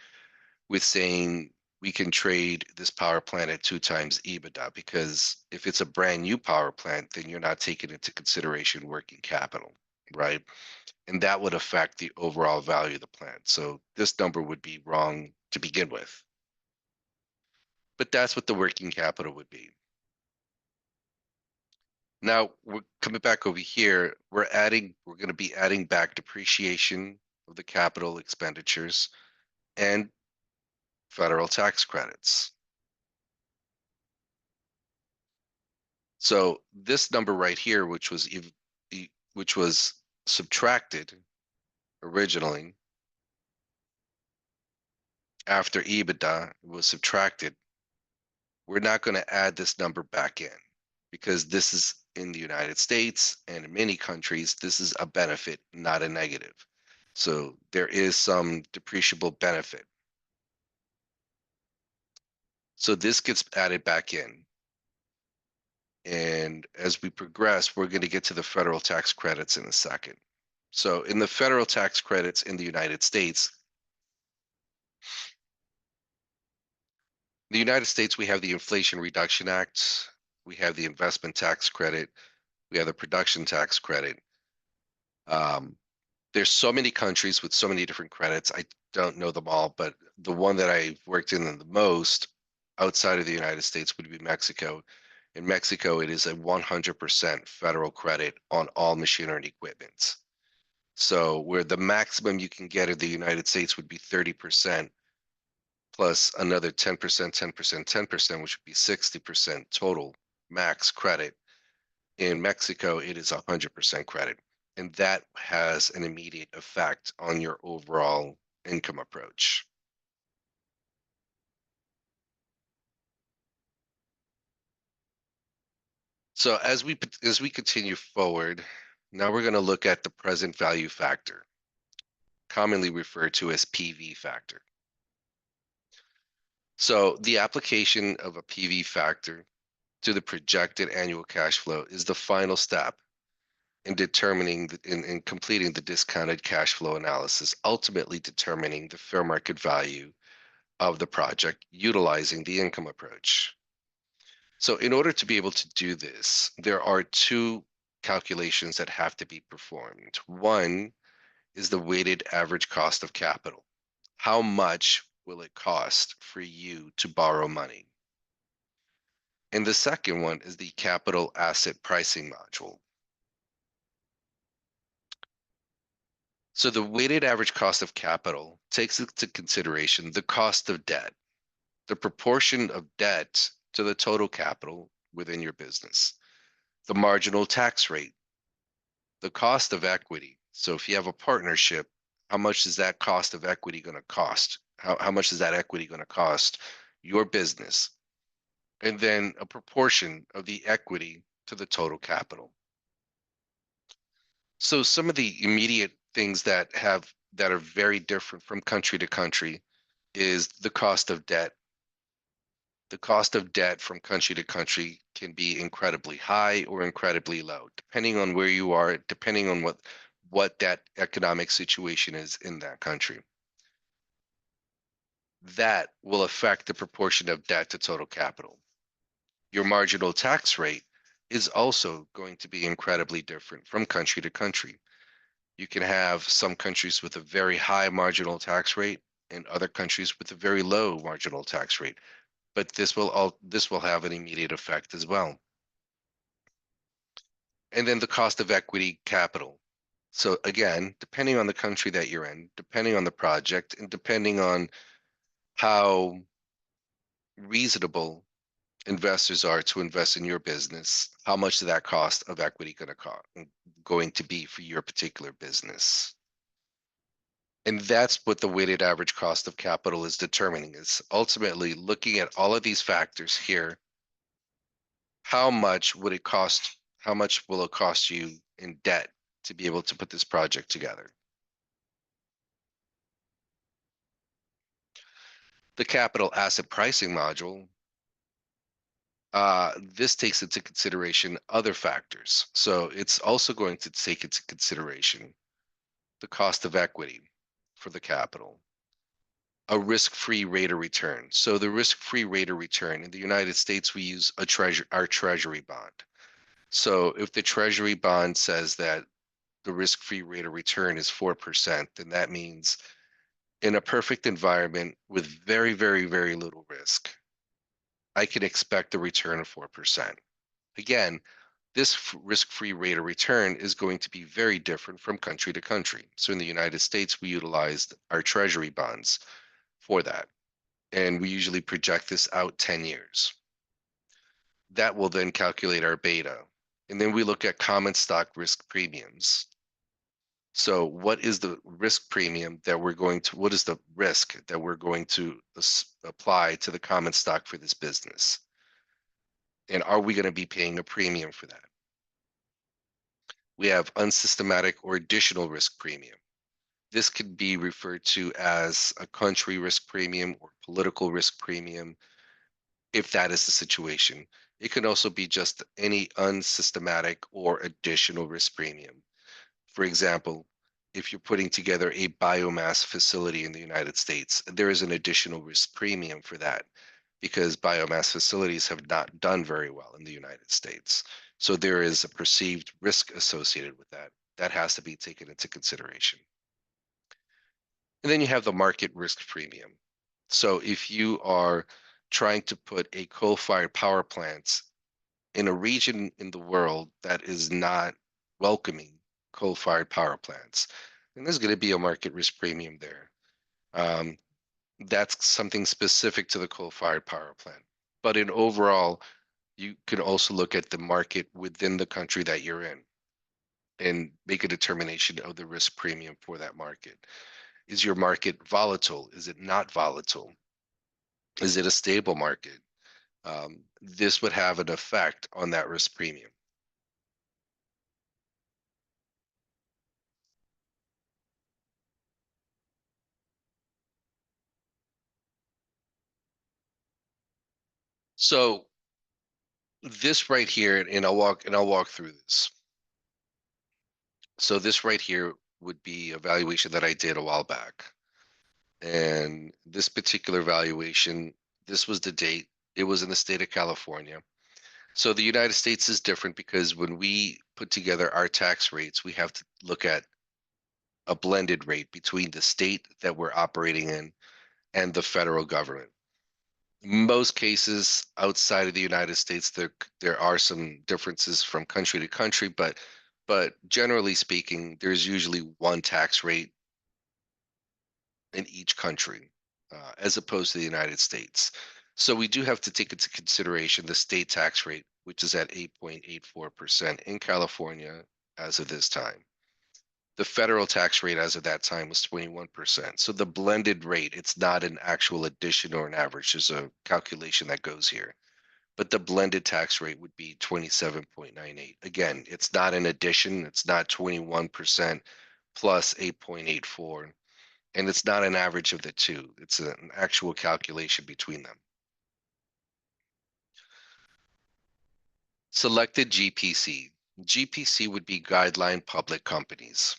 with saying we can trade this power plant at 2 times EBITDA, because if it's a brand new power plant, then you're not taking into consideration working capital, right? And that would affect the overall value of the plant. So this number would be wrong to begin with. But that's what the working capital would be. Now we're coming back over here. We're going to be adding back depreciation of the capital expenditures and federal tax credits. So this number right here, which was subtracted originally after EBITDA was subtracted, we're not going to add this number back in, because this is in the United States and in many countries, this is a benefit, not a negative. So there is some depreciable benefit. So this gets added back in. And as we progress, we're going to get to the federal tax credits in a second. So in the federal tax credits in the United States, we have the Inflation Reduction Act, we have the investment tax credit, we have the production tax credit. There's so many countries with so many different credits. I don't know them all, but the one that I've worked in the most outside of the United States would be Mexico. In Mexico, it is a 100% federal credit on all machinery and equipment. So where the maximum you can get in the United States would be 30% plus another 10%, 10%, 10%, which would be 60% total max credit. In Mexico, it is 100% credit. And that has an immediate effect on your overall income approach. So as we continue forward, now we're going to look at the present value factor, commonly referred to as PV factor. So the application of a PV factor to the projected annual cash flow is the final step in determining in completing the discounted cash flow analysis, ultimately determining the fair market value of the project utilizing the income approach. So in order to be able to do this, there are two calculations that have to be performed. One is the weighted average cost of capital. How much will it cost for you to borrow money? And the second one is the capital asset pricing module. So the weighted average cost of capital takes into consideration the cost of debt, the proportion of debt to the total capital within your business, the marginal tax rate, the cost of equity. So if you have a partnership, how much is that cost of equity going to cost? How much is that equity going to cost your business? And then a proportion of the equity to the total capital. So some of the immediate things that are very different from country to country is the cost of debt. The cost of debt from country to country can be incredibly high or incredibly low, depending on where you are, depending on what that economic situation is in that country. That will affect the proportion of debt to total capital. Your marginal tax rate is also going to be incredibly different from country to country. You can have some countries with a very high marginal tax rate and other countries with a very low marginal tax rate. But this will have an immediate effect as well. And then the cost of equity capital. So again, depending on the country that you're in, depending on the project, and depending on how reasonable investors are to invest in your business, how much is that cost of equity going to be for your particular business? And that's what the weighted average cost of capital is determining, is ultimately looking at all of these factors here. How much would it cost? How much will it cost you in debt to be able to put this project together? The capital asset pricing module this takes into consideration other factors. So it's also going to take into consideration the cost of equity for the capital, a risk-free rate of return. So the risk-free rate of return in the United States, we use our treasury bond. So if the treasury bond says that the risk-free rate of return is 4%, then that means in a perfect environment with very, very, very little risk, I can expect a return of 4%. Again, this risk-free rate of return is going to be very different from country to country. So in the United States, we utilized our treasury bonds for that. And we usually project this out 10 years. That will then calculate our beta. And then we look at common stock risk premiums. So what is the risk premium that we're going to, what is the risk that we're going to apply to the common stock for this business? And are we going to be paying a premium for that? We have unsystematic or additional risk premium. This could be referred to as a country risk premium or political risk premium, if that is the situation. It can also be just any unsystematic or additional risk premium. For example, if you're putting together a biomass facility in the United States, there is an additional risk premium for that because biomass facilities have not done very well in the United States. So there is a perceived risk associated with that. That has to be taken into consideration. And then you have the market risk premium. So if you are trying to put a coal-fired power plant in a region in the world that is not welcoming coal-fired power plants, then there's going to be a market risk premium there. That's something specific to the coal-fired power plant. But in overall, you can also look at the market within the country that you're in and make a determination of the risk premium for that market. Is your market volatile? Is it not volatile? Is it a stable market? This would have an effect on that risk premium. So this right here, and I'll walk through this. So this right here would be a valuation that I did a while back. And this particular valuation, this was the date. It was in the state of California. So the United States is different because when we put together our tax rates, we have to look at a blended rate between the state that we're operating in and the federal government. Most cases outside of the United States, there are some differences from country to country, but generally speaking, there's usually one tax rate in each country, as opposed to the United States. So we do have to take into consideration the state tax rate, which is at 8.84% in California as of this time. The federal tax rate as of that time was 21%. So the blended rate, it's not an actual addition or an average. There's a calculation that goes here. But the blended tax rate would be 27.98. Again, it's not an addition. It's not 21% plus 8.84. And it's not an average of the two. It's an actual calculation between them. Selected GPC. GPC would be guideline public companies.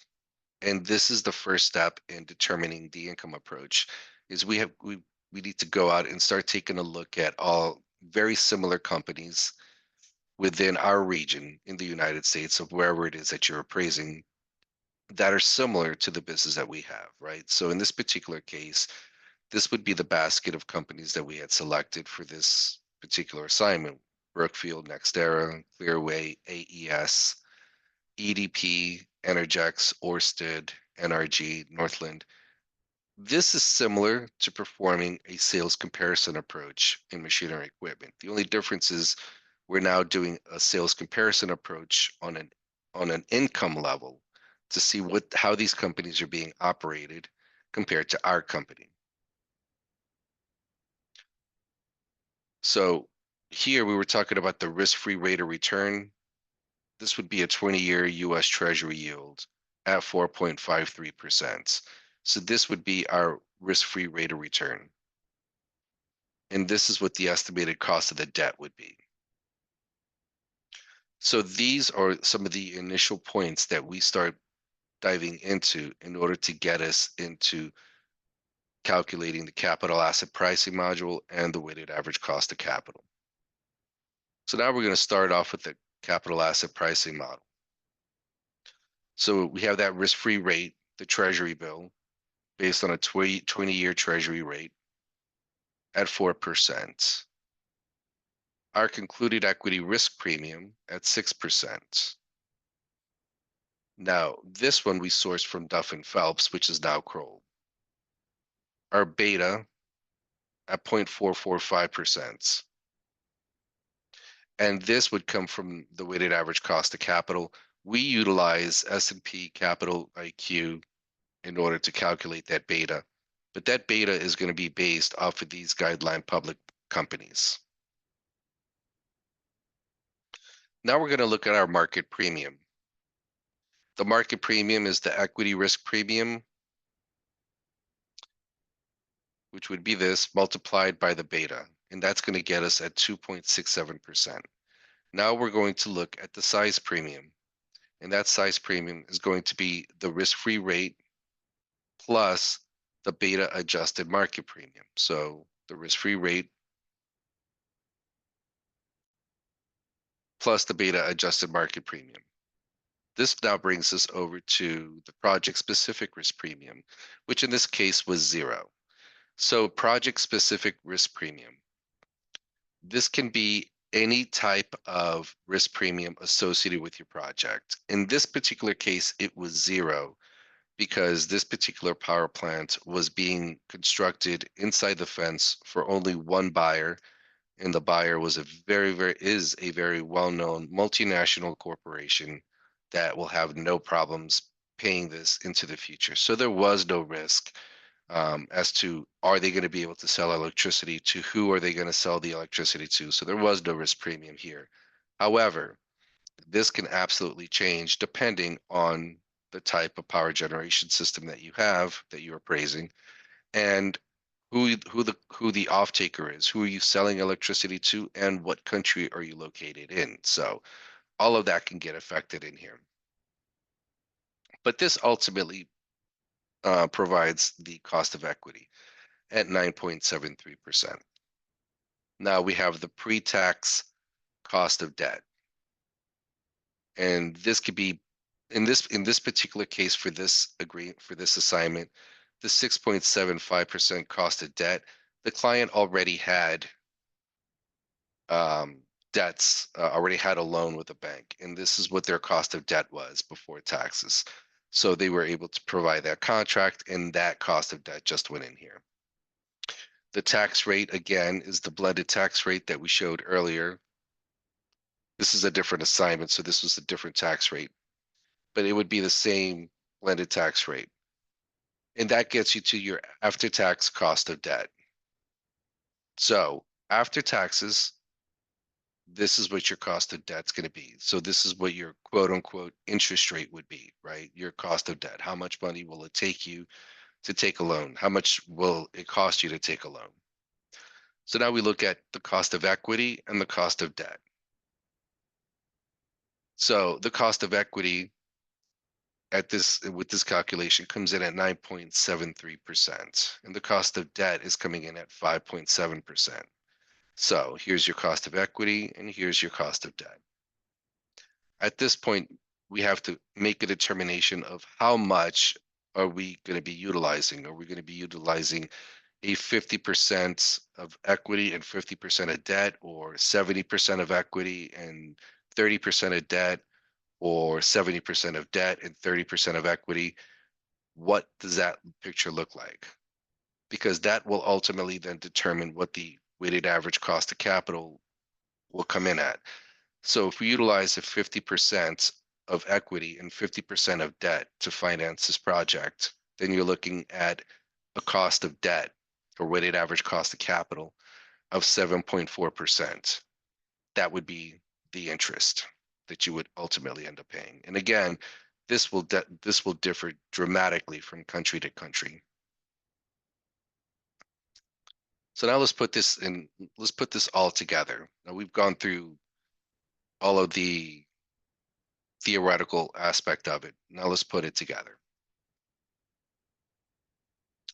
And this is the first step in determining the income approach is we need to go out and start taking a look at all very similar companies within our region in the United States of wherever it is that you're appraising that are similar to the business that we have, right? So in this particular case, this would be the basket of companies that we had selected for this particular assignment. Brookfield, NextEra, Clearway, AES, EDP, Energex, Orsted, NRG, Northland. This is similar to performing a sales comparison approach in machinery equipment. The only difference is we're now doing a sales comparison approach on an income level to see how these companies are being operated compared to our company. So here we were talking about the risk-free rate of return. This would be a 20-year US Treasury yield at 4.53%. So this would be our risk-free rate of return. And this is what the estimated cost of the debt would be. So these are some of the initial points that we start diving into in order to get us into calculating the capital asset pricing module and the weighted average cost of capital. So now we're going to start off with the capital asset pricing model. So we have that risk-free rate, the treasury bill, based on a 20-year treasury rate at 4%. Our concluded equity risk premium at 6%. Now, this one we sourced from Duff and Phelps, which is now Kroll. Our beta at 0.445%. And this would come from the weighted average cost of capital. We utilize S&P Capital IQ in order to calculate that beta, but that beta is going to be based off of these guideline public companies. Now we're going to look at our market premium. The market premium is the equity risk premium, which would be this multiplied by the beta, and that's going to get us at 2.67%. Now we're going to look at the size premium, and that size premium is going to be the risk-free rate plus the beta adjusted market premium. So the risk-free rate plus the beta adjusted market premium. This now brings us over to the project specific risk premium, which in this case was 0. So project specific risk premium. This can be any type of risk premium associated with your project. In this particular case, it was 0 because this particular power plant was being constructed inside the fence for only one buyer, and the buyer was a very well-known multinational corporation that will have no problems paying this into the future. So there was no risk as to are they going to be able to sell electricity to who are they going to sell the electricity to. So there was no risk premium here. However, this can absolutely change depending on the type of power generation system that you have that you're appraising, and who the off taker is, who are you selling electricity to, and what country are you located in. So all of that can get affected in here. But this ultimately provides the cost of equity at 9.73%. Now we have the pre-tax cost of debt. And this could be in this particular case for this assignment, the 6.75% cost of debt, the client already had debts, already had a loan with a bank, and this is what their cost of debt was before taxes. So they were able to provide that contract, and that cost of debt just went in here. The tax rate, again, is the blended tax rate that we showed earlier. This is a different assignment, so this was a different tax rate, but it would be the same blended tax rate. And that gets you to your after-tax cost of debt. So after taxes, this is what your cost of debt's going to be. So this is what your quote unquote interest rate would be, right? Your cost of debt. How much money will it take you to take a loan? How much will it cost you to take a loan? So now we look at the cost of equity and the cost of debt. So the cost of equity with this calculation comes in at 9.73%, and the cost of debt is coming in at 5.7%. So here's your cost of equity, and here's your cost of debt. At this point, we have to make a determination of how much are we going to be utilizing. Are we going to be utilizing a 50% of equity and 50% of debt, or 70% of equity and 30% of debt, or 70% of debt and 30% of equity? What does that picture look like? Because that will ultimately then determine what the weighted average cost of capital will come in at. So if we utilize a 50% of equity and 50% of debt to finance this project, then you're looking at a cost of debt or weighted average cost of capital of 7.4%. That would be the interest that you would ultimately end up paying. And again, this will differ dramatically from country to country. So now let's put this all together. Now we've gone through all of the theoretical aspect of it. Now let's put it together.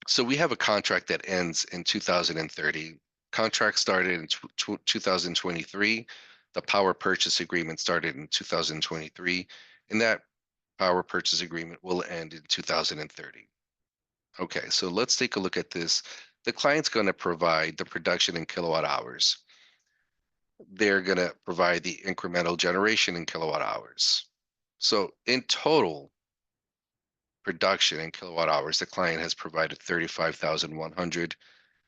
So we have a contract that ends in 2030. Contract started in 2023. The power purchase agreement started in 2023, and that power purchase agreement will end in 2030. Okay, so let's take a look at this. The client's going to provide the production in kilowatt hours. They're going to provide the incremental generation in kilowatt hours. So in total production in kilowatt hours, the client has provided 35,100,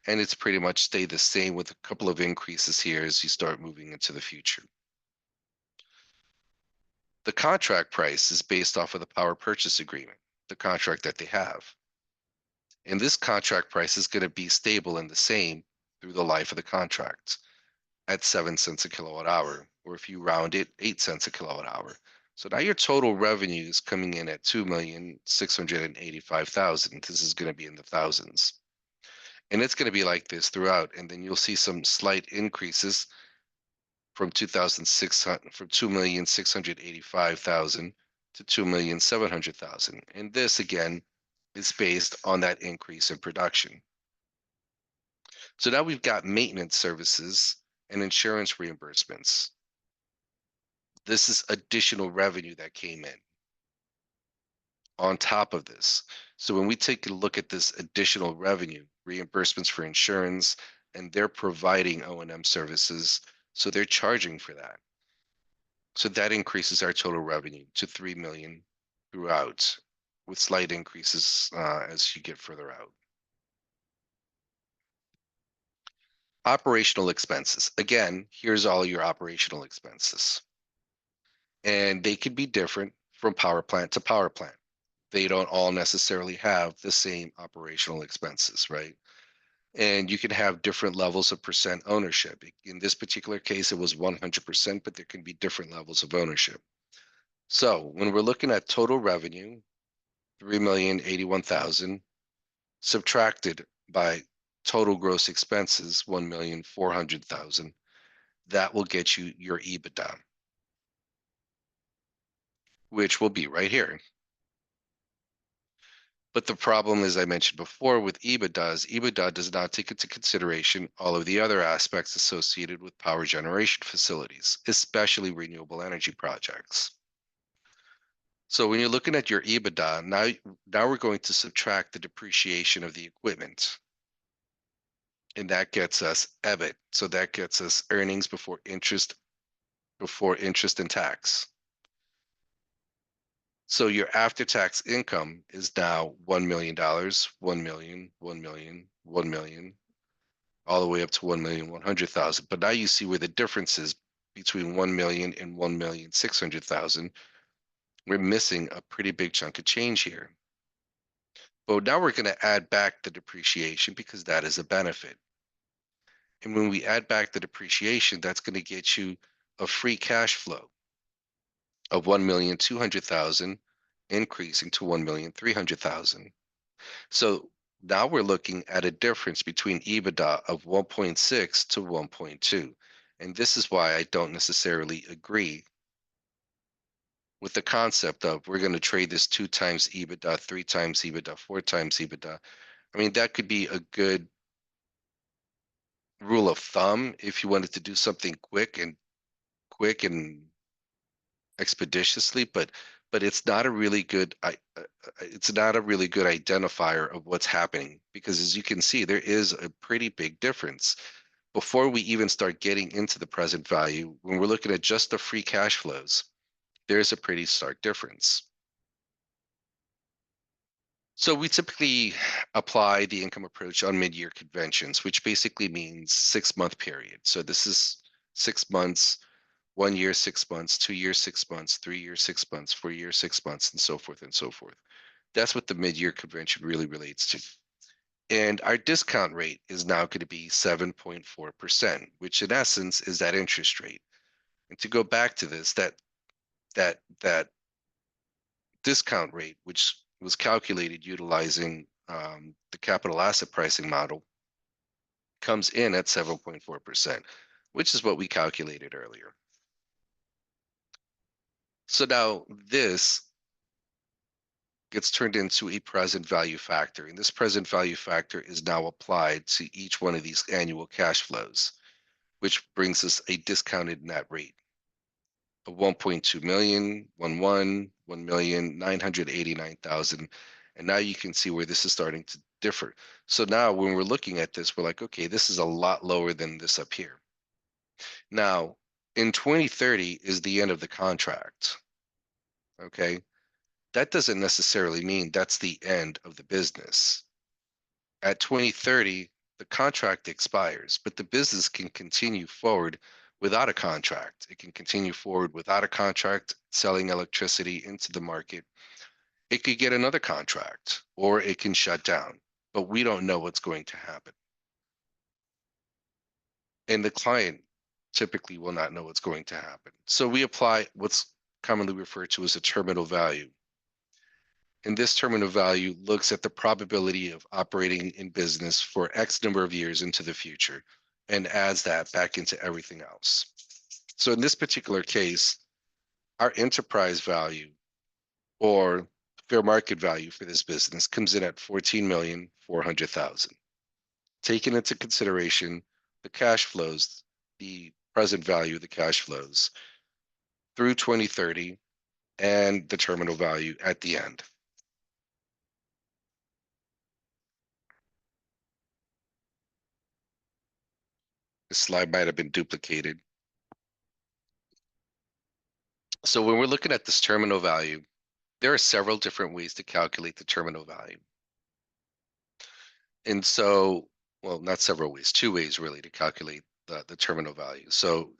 and it's pretty much stayed the same with a couple of increases here as you start moving into the future. The contract price is based off of the power purchase agreement, the contract that they have. And this contract price is going to be stable and the same through the life of the contract at 7 cents a kilowatt hour, or if you round it, 8 cents a kilowatt hour. So now your total revenue is coming in at 2,685,000. This is going to be in the thousands. And it's going to be like this throughout. And then you'll see some slight increases from 2,685,000 to 2,700,000. And this again is based on that increase in production. So now we've got maintenance services and insurance reimbursements. This is additional revenue that came in on top of this. So when we take a look at this additional revenue, reimbursements for insurance, and they're providing O&M services, so they're charging for that. So that increases our total revenue to 3 million throughout, with slight increases as you get further out. Operational expenses. Again, here's all your operational expenses. And they could be different from power plant to power plant. They don't all necessarily have the same operational expenses, right? And you can have different levels of percent ownership. In this particular case, it was 100%, but there can be different levels of ownership. So when we're looking at total revenue, 3,081,000 subtracted by total gross expenses, 1,400,000, that will get you your EBITDA, which will be right here. But the problem, as I mentioned before, with EBITDA does not take into consideration all of the other aspects associated with power generation facilities, especially renewable energy projects. So when you're looking at your EBITDA, now we're going to subtract the depreciation of the equipment. And that gets us EBIT. So that gets us earnings before interest and tax. So your after-tax income is now $1 million, 1 million, 1 million, 1 million, all the way up to 1,100,000. But now you see where the difference is between 1 million and 1,600,000. We're missing a pretty big chunk of change here. But now we're going to add back the depreciation because that is a benefit. And when we add back the depreciation, that's going to get you a free cash flow of 1,200,000, increasing to 1,300,000. So now we're looking at a difference between EBITDA of 1.6 to 1.2. And this is why I don't necessarily agree with the concept of we're going to trade this 2 times EBITDA, 3 times EBITDA, 4 times EBITDA. I mean, that could be a good rule of thumb if you wanted to do something quick and expeditiously, but it's not a really good identifier of what's happening, because as you can see, there is a pretty big difference before we even start getting into the present value. When we're looking at just the free cash flows, there's a pretty stark difference. So we typically apply the income approach on mid-year conventions, which basically means 6-month period. So this is 6 months, 1 year, 6 months, 2 years, 6 months, 3 years, 6 months, 4 years, 6 months, and so forth and so forth. That's what the mid-year convention really relates to. And our discount rate is now going to be 7.4%, which in essence is that interest rate. And to go back to this, that discount rate, which was calculated utilizing the capital asset pricing model, comes in at 7.4%, which is what we calculated earlier. So now this gets turned into a present value factor. And this present value factor is now applied to each one of these annual cash flows, which brings us a discounted net rate of 1.2 million, 1,989,000. And now you can see where this is starting to differ. So now when we're looking at this, we're like, okay, this is a lot lower than this up here. Now, in 2030 is the end of the contract. Okay. That doesn't necessarily mean that's the end of the business. At 2030, the contract expires, but the business can continue forward without a contract. It can continue forward without a contract, selling electricity into the market. It could get another contract or it can shut down, but we don't know what's going to happen. And the client typically will not know what's going to happen. So we apply what's commonly referred to as a terminal value. And this terminal value looks at the probability of operating in business for X number of years into the future and adds that back into everything else. So in this particular case, our enterprise value or fair market value for this business comes in at 14,400,000. Taking into consideration the cash flows, the present value of the cash flows through 2030 and the terminal value at the end. The slide might have been duplicated. So when we're looking at this terminal value, there are several different ways to calculate the terminal value. And so, well, not several ways, two ways really to calculate the terminal value. So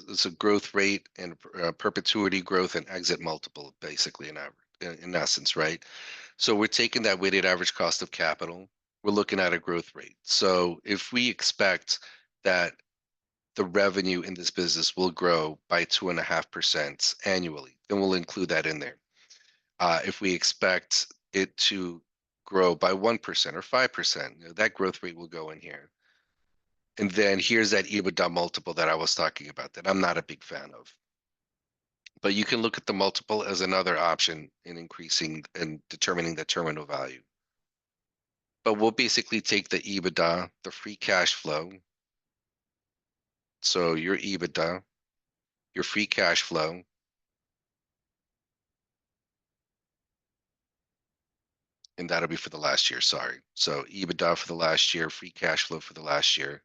it's a growth rate and perpetuity growth and exit multiple, basically in essence, right? So we're taking that weighted average cost of capital. We're looking at a growth rate. So if we expect that the revenue in this business will grow by 2.5% annually, then we'll include that in there. If we expect it to grow by 1% or 5%, that growth rate will go in here. And then here's that EBITDA multiple that I was talking about that I'm not a big fan of. But you can look at the multiple as another option in increasing and determining the terminal value. But we'll basically take the EBITDA, the free cash flow. So your EBITDA, your free cash flow, and that'll be for the last year, sorry. So EBITDA for the last year, free cash flow for the last year.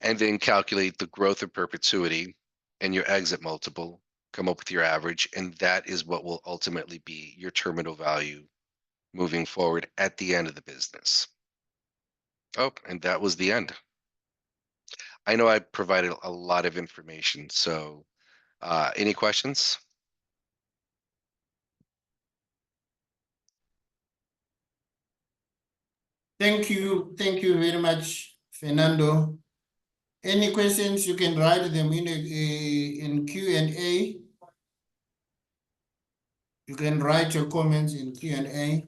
And then calculate the growth of perpetuity and your exit multiple, come up with your average, and that is what will ultimately be your terminal value moving forward at the end of the business. Oh, and that was the end. I know I provided a lot of information, so any questions? Thank you very much, Fernando. Any questions, you can write them in Q&A. You can write your comments in Q&A.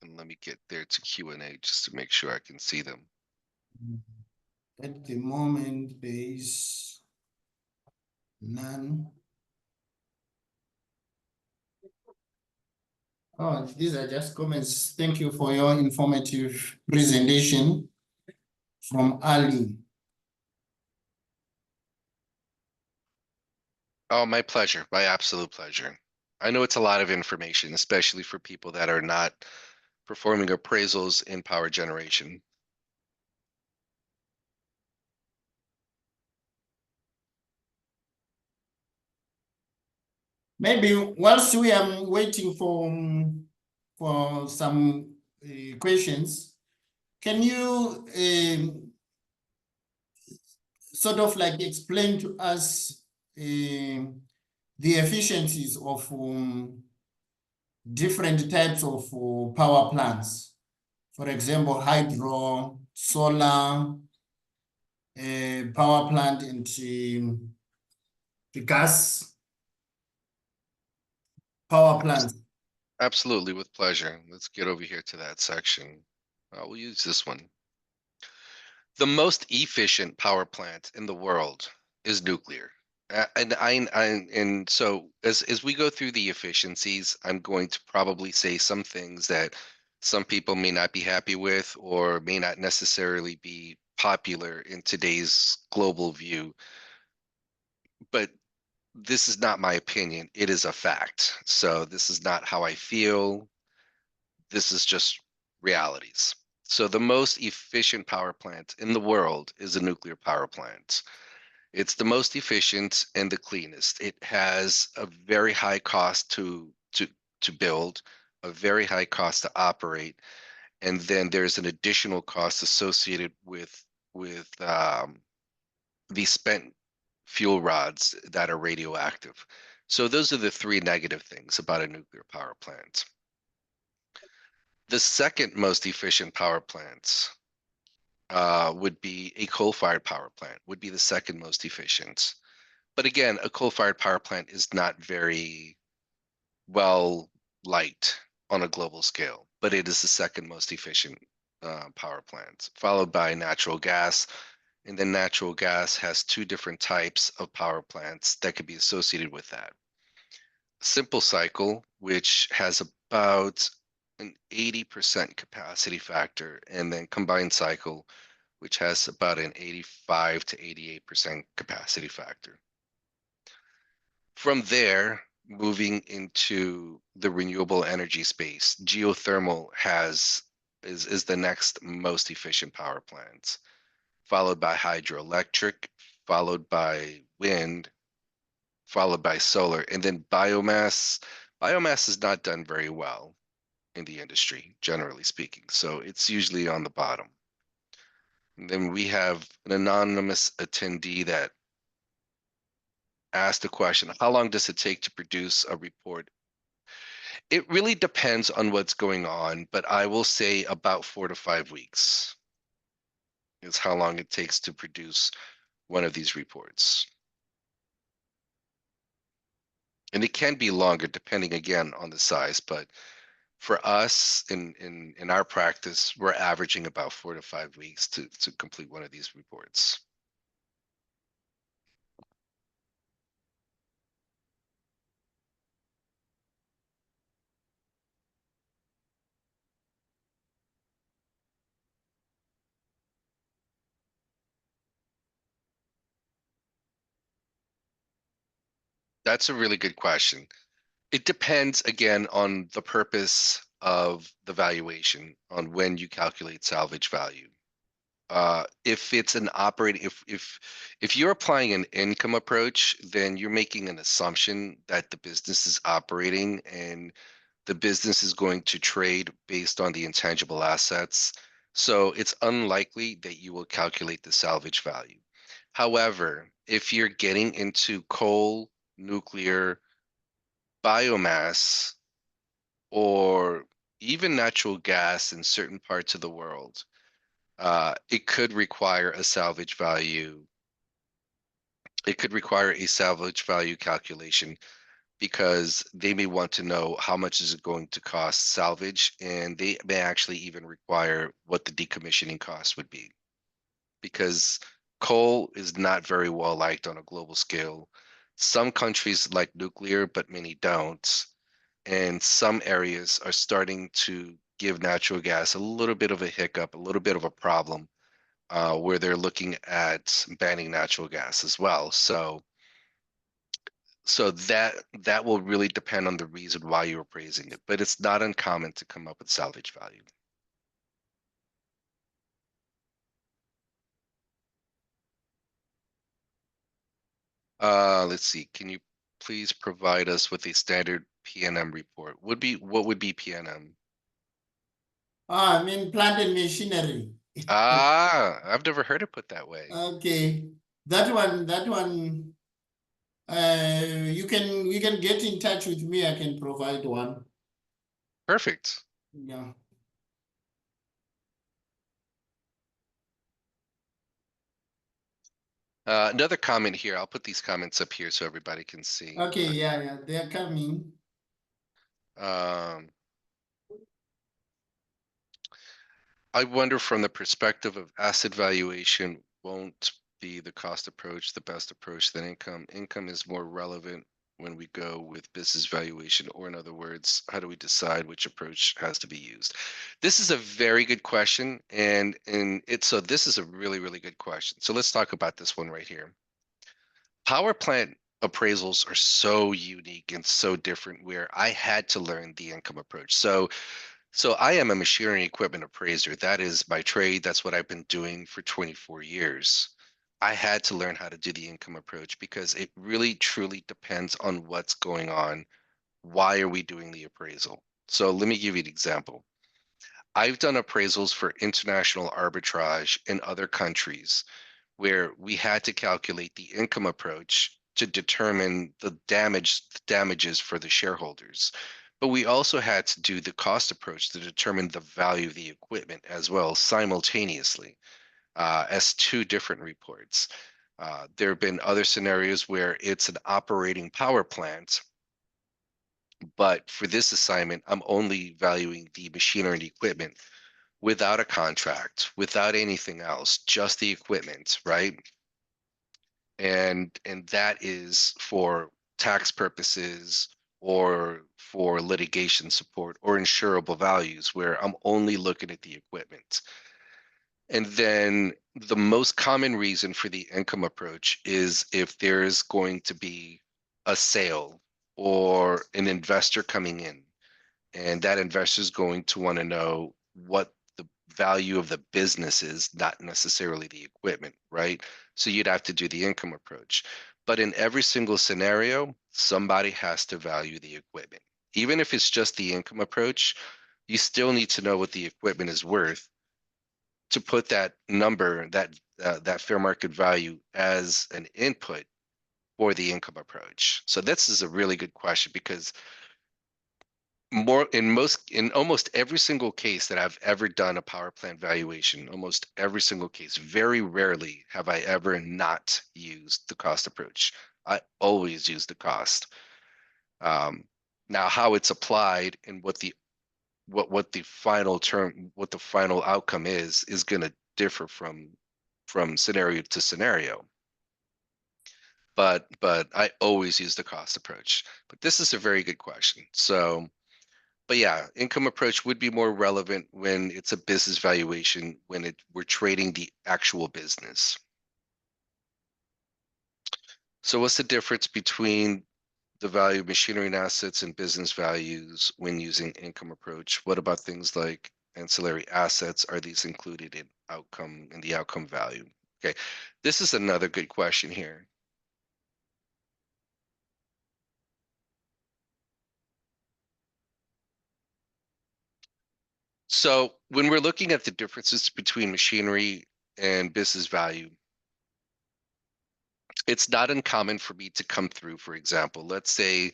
And let me get there to Q&A just to make sure I can see them. At the moment, there is none. Oh, these are just comments. Thank you for your informative presentation from Ali. Oh, my pleasure. My absolute pleasure. I know it's a lot of information, especially for people that are not performing appraisals in power generation. Maybe whilst we are waiting for some questions, can you sort of like explain to us the efficiencies of different types of power plants? For example, hydro, solar, power plant, and the gas power plants. Absolutely, with pleasure. Let's get over here to that section. We'll use this one. The most efficient power plant in the world is nuclear. And so as we go through the efficiencies, I'm going to probably say some things that some people may not be happy with or may not necessarily be popular in today's global view. But this is not my opinion. It is a fact. So this is not how I feel. This is just realities. So the most efficient power plant in the world is a nuclear power plant. It's the most efficient and the cleanest. It has a very high cost to build, a very high cost to operate, and then there's an additional cost associated with the spent fuel rods that are radioactive. So those are the three negative things about a nuclear power plant. The second most efficient power plants would be a coal-fired power plant, would be the second most efficient. But again, a coal-fired power plant is not very well liked on a global scale, but it is the second most efficient power plant, followed by natural gas. And then natural gas has two different types of power plants that could be associated with that. Simple cycle, which has about an 80% capacity factor, and then combined cycle, which has about an 85 to 88% capacity factor. From there, moving into the renewable energy space, geothermal is the next most efficient power plants, followed by hydroelectric, followed by wind, followed by solar, and then biomass. Biomass is not done very well in the industry, generally speaking, so it's usually on the bottom. And then we have an anonymous attendee that asked a question, how long does it take to produce a report? It really depends on what's going on, but I will say about 4 to 5 weeks is how long it takes to produce one of these reports. And it can be longer depending again on the size, but for us in our practice, we're averaging about 4 to 5 weeks to complete one of these reports. That's a really good question. It depends again on the purpose of the valuation, on when you calculate salvage value. If it's an operating, if you're applying an income approach, then you're making an assumption that the business is operating and the business is going to trade based on the intangible assets. So it's unlikely that you will calculate the salvage value. However, if you're getting into coal, nuclear, biomass, or even natural gas in certain parts of the world, it could require a salvage value. It could require a salvage value calculation because they may want to know how much is it going to cost salvage, and they may actually even require what the decommissioning cost would be. Because coal is not very well liked on a global scale. Some countries like nuclear, but many don't. And some areas are starting to give natural gas a little bit of a hiccup, a little bit of a problem, where they're looking at banning natural gas as well. So that will really depend on the reason why you're appraising it, but it's not uncommon to come up with salvage value. Let's see. Can you please provide us with a standard PNM report? What would be PNM? I mean plant and machinery. Ah, I've never heard it put that way. Okay, that one. You can get in touch with me. I can provide one. Perfect. Yeah. Another comment here. I'll put these comments up here so everybody can see. Okay. Yeah. They are coming. Um, I wonder from the perspective of asset valuation, won't be the cost approach the best approach than income? Income is more relevant when we go with business valuation, or in other words, how do we decide which approach has to be used? This is a very good question, and so this is a really, really good question. So let's talk about this one right here. Power plant appraisals are so unique and so different where I had to learn the income approach. So I am a machinery equipment appraiser. That is my trade. That's what I've been doing for 24 years. I had to learn how to do the income approach because it really truly depends on what's going on. Why are we doing the appraisal? So let me give you an example. I've done appraisals for international arbitrage in other countries where we had to calculate the income approach to determine the damages for the shareholders. But we also had to do the cost approach to determine the value of the equipment as well simultaneously as two different reports. There have been other scenarios where it's an operating power plant, but for this assignment, I'm only valuing the machinery and equipment without a contract, without anything else, just the equipment, right? And that is for tax purposes or for litigation support or insurable values where I'm only looking at the equipment. And then the most common reason for the income approach is if there's going to be a sale or an investor coming in, and that investor is going to want to know what the value of the business is, not necessarily the equipment, right? So you'd have to do the income approach. But in every single scenario, somebody has to value the equipment. Even if it's just the income approach, you still need to know what the equipment is worth to put that number, that fair market value as an input for the income approach. So this is a really good question because in almost every single case that I've ever done a power plant valuation, almost every single case, very rarely have I ever not used the cost approach. I always use the cost. Now, how it's applied and what the final outcome is going to differ from scenario to scenario. But I always use the cost approach. But this is a very good question. So. But yeah, income approach would be more relevant when it's a business valuation, when we're trading the actual business. So what's the difference between the value of machinery and assets and business values when using income approach? What about things like ancillary assets? Are these included in the outcome value? Okay, this is another good question here. So when we're looking at the differences between machinery and business value, it's not uncommon for me to come through, for example, let's say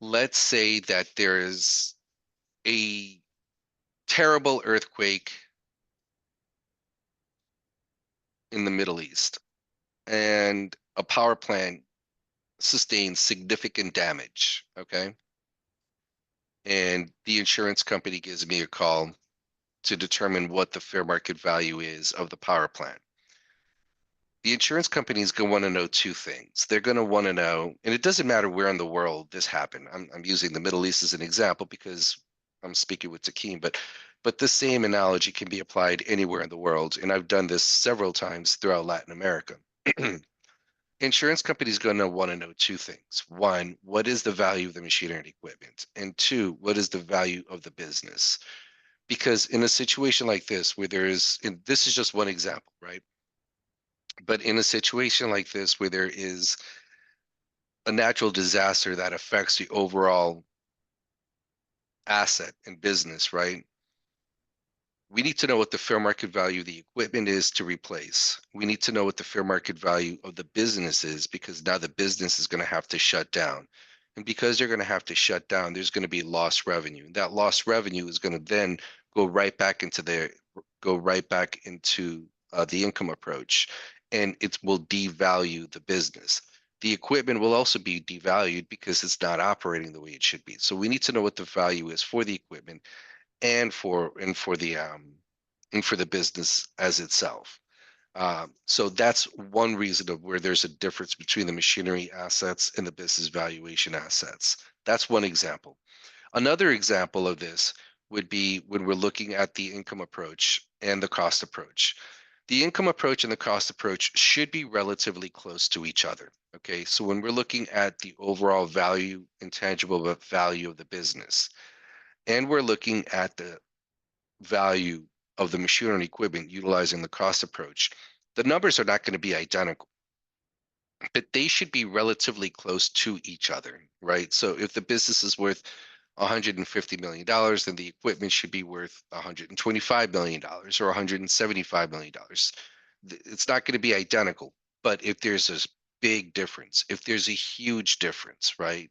that there is a terrible earthquake in the Middle East and a power plant sustains significant damage, okay? And the insurance company gives me a call to determine what the fair market value is of the power plant. The insurance company is going to want to know two things. They're going to want to know, and it doesn't matter where in the world this happened. I'm using the Middle East as an example because I'm speaking with Takeem, but the same analogy can be applied anywhere in the world. And I've done this several times throughout Latin America. Insurance companies going to want to know two things. One, what is the value of the machinery and equipment? And two, what is the value of the business? Because in a situation like this, where and this is just one example, right? But in a situation like this, where there is a natural disaster that affects the overall asset and business, right? We need to know what the fair market value of the equipment is to replace. We need to know what the fair market value of the business is because now the business is going to have to shut down. And because they're going to have to shut down, there's going to be lost revenue. And that lost revenue is going to then go right back into the income approach, and it will devalue the business. The equipment will also be devalued because it's not operating the way it should be. So we need to know what the value is for the equipment. and for the business as itself. So that's one reason of where there's a difference between the machinery assets and the business valuation assets. That's one example. Another example of this would be when we're looking at the income approach and the cost approach. The income approach and the cost approach should be relatively close to each other. Okay, so when we're looking at the overall value, intangible value of the business, and we're looking at the value of the machinery and equipment utilizing the cost approach, the numbers are not going to be identical, but they should be relatively close to each other, right? So if the business is worth $150 million, then the equipment should be worth $125 million or $175 million. It's not going to be identical, but if there's a big difference, if there's a huge difference, right?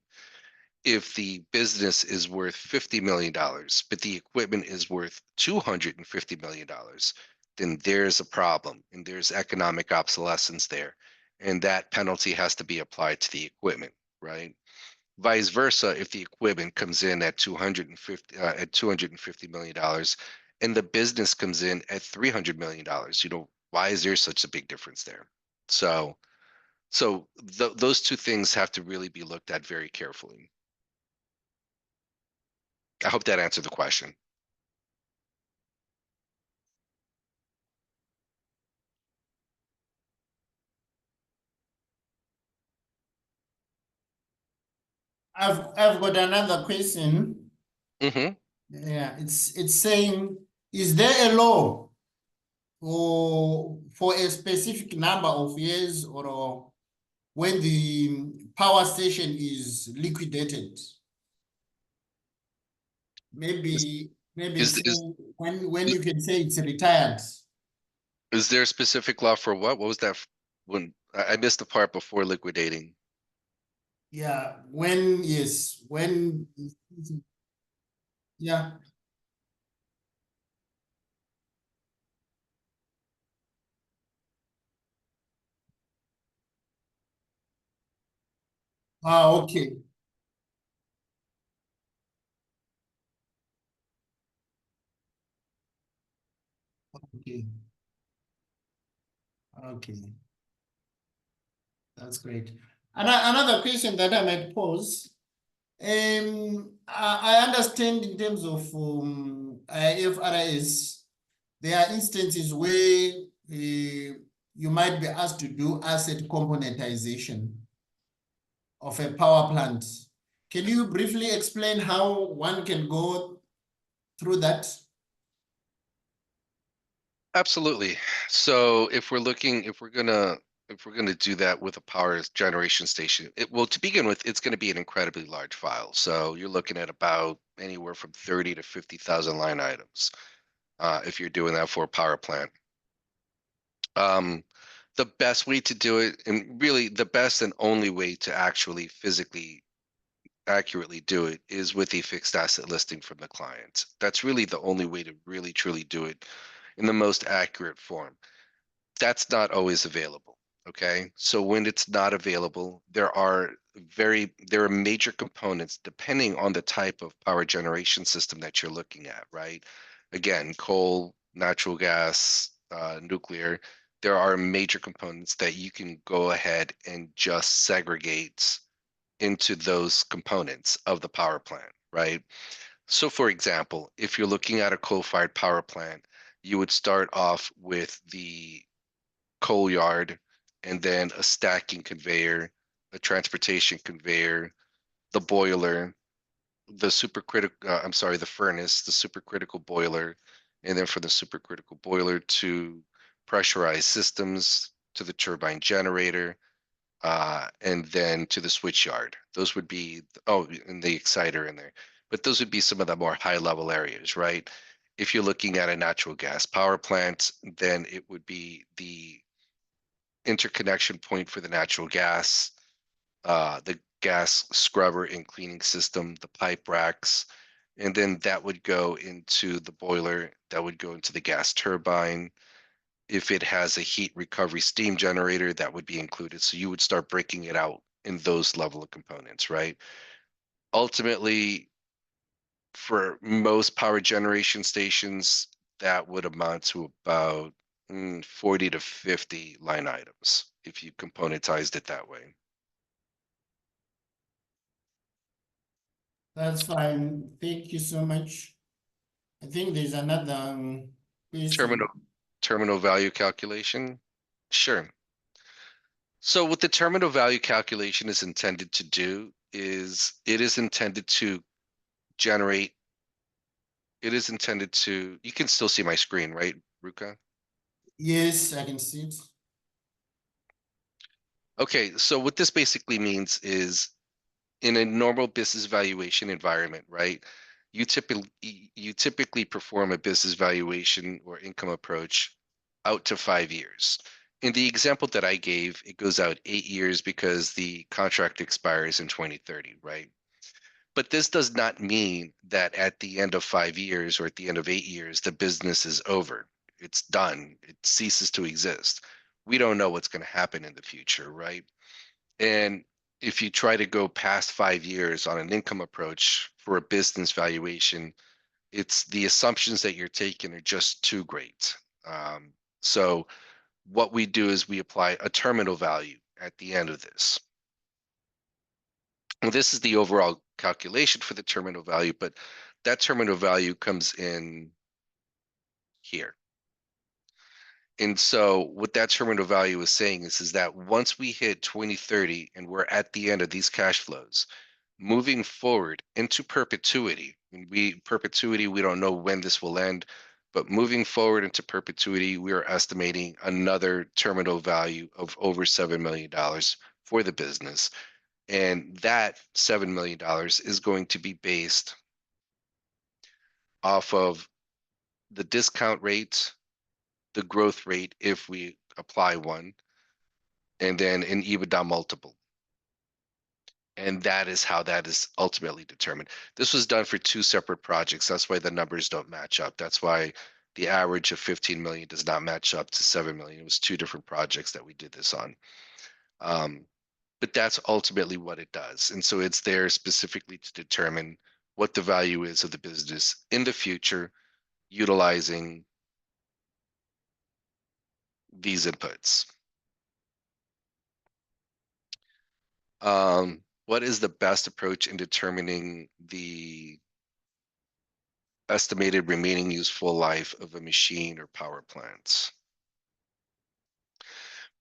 If the business is worth $50 million, but the equipment is worth $250 million, then there's a problem and there's economic obsolescence there. And that penalty has to be applied to the equipment, right? Vice versa, if the equipment comes in at $250 million and the business comes in at $300 million, why is there such a big difference there? So those two things have to really be looked at very carefully. I hope that answered the question. I've got another question. Hmm. Yeah, it's saying, is there a law for a specific number of years or when the power station is liquidated? Maybe Is it's when you can say it's retired. is there a specific law for what? What was that? When I missed the part before liquidating. Yeah, yes, yeah. Ah, okay. Okay. Okay. That's great. Another question that I might pose. I understand in terms of IFRS, there are instances where you might be asked to do asset componentization of a power plant. Can you briefly explain how one can go through that? Absolutely. So if we're gonna do that with a power generation station, well, to begin with, it's going to be an incredibly large file. So you're looking at about anywhere from 30 to 50,000 line items if you're doing that for a power plant. The best way to do it, and really the best and only way to actually physically accurately do it, is with a fixed asset listing from the client. That's really the only way to really truly do it in the most accurate form. That's not always available. Okay. So when it's not available, there are major components depending on the type of power generation system that you're looking at, right? Again, coal, natural gas, nuclear, there are major components that you can go ahead and just segregate into those components of the power plant, right? So for example, if you're looking at a coal-fired power plant, you would start off with the coal yard and then a stacking conveyor, a transportation conveyor, the boiler, the furnace, the supercritical boiler, and then from the supercritical boiler to pressurized systems to the turbine generator, and then to the switch yard. Those would be, oh, and the exciter in there. But those would be some of the more high level areas, right? If you're looking at a natural gas power plant, then it would be the interconnection point for the natural gas, the gas scrubber and cleaning system, the pipe racks, and then that would go into the boiler, that would go into the gas turbine. If it has a heat recovery steam generator, that would be included. So you would start breaking it out in those level of components, right? Ultimately, for most power generation stations, that would amount to about 40 to 50 line items if you componentized it that way. That's fine. Thank you so much. I think there's another question. Terminal value calculation. Sure. So what the terminal value calculation is intended to do is it is intended to generate, you can still see my screen, right, Ruka? Yes, I can see it. Okay, so what this basically means is in a normal business valuation environment, right? You typically perform a business valuation or income approach out to 5 years. In the example that I gave, it goes out 8 years because the contract expires in 2030, right? But this does not mean that at the end of 5 years or at the end of 8 years, the business is over. It's done. It ceases to exist. We don't know what's going to happen in the future, right? And if you try to go past 5 years on an income approach for a business valuation, it's the assumptions that you're taking are just too great. So what we do is we apply a terminal value at the end of this. Well, this is the overall calculation for the terminal value, but that terminal value comes in here. And so what that terminal value is saying is that once we hit 2030 and we're at the end of these cash flows, moving forward into perpetuity, perpetuity, we don't know when this will end, but moving forward into perpetuity, we are estimating another terminal value of over $7 million for the business. And that $7 million is going to be based off of the discount rate, the growth rate, if we apply one, and then an EBITDA multiple. And that is how that is ultimately determined. This was done for 2 separate projects. That's why the numbers don't match up. That's why the average of 15 million does not match up to 7 million. It was 2 different projects that we did this on. But that's ultimately what it does. And so it's there specifically to determine what the value is of the business in the future, utilizing these inputs. What is the best approach in determining the estimated remaining useful life of a machine or power plant?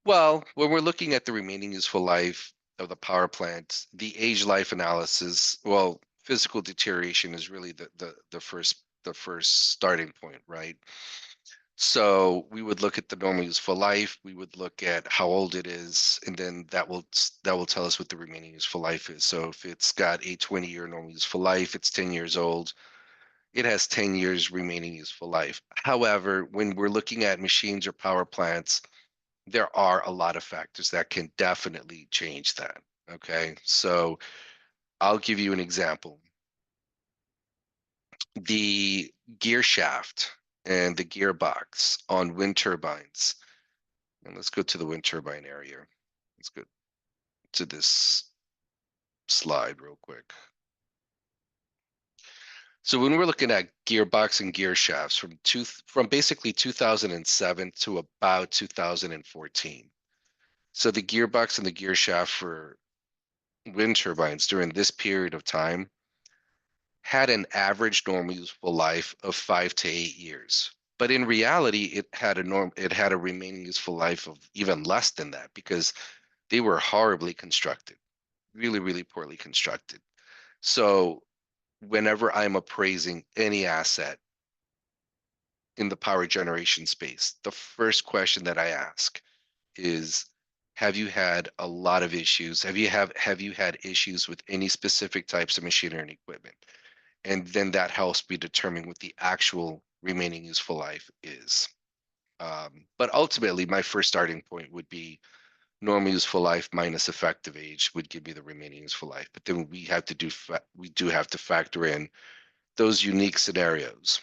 Well, when we're looking at the remaining useful life of the power plant, the age life analysis, well, physical deterioration is really the first starting point, right? So we would look at the normal useful life, we would look at how old it is, and then that will tell us what the remaining useful life is. So if it's got a 20-year normal useful life, it's 10 years old, it has 10 years remaining useful life. However, when we're looking at machines or power plants, there are a lot of factors that can definitely change that. Okay, so I'll give you an example. The gear shaft and the gearbox on wind turbines. And let's go to the wind turbine area. Let's go to this slide real quick. So when we're looking at gearbox and gear shafts from basically 2007 to about 2014. So the gearbox and the gear shaft for wind turbines during this period of time had an average normal useful life of 5 to 8 years. But in reality, it had a remaining useful life of even less than that because they were horribly constructed, really, really poorly constructed. So whenever I'm appraising any asset in the power generation space, the first question that I ask is, have you had a lot of issues? Have you had issues with any specific types of machinery and equipment? And then that helps me determine what the actual remaining useful life is. But ultimately, my first starting point would be normal useful life minus effective age would give me the remaining useful life. But then we do have to factor in those unique scenarios.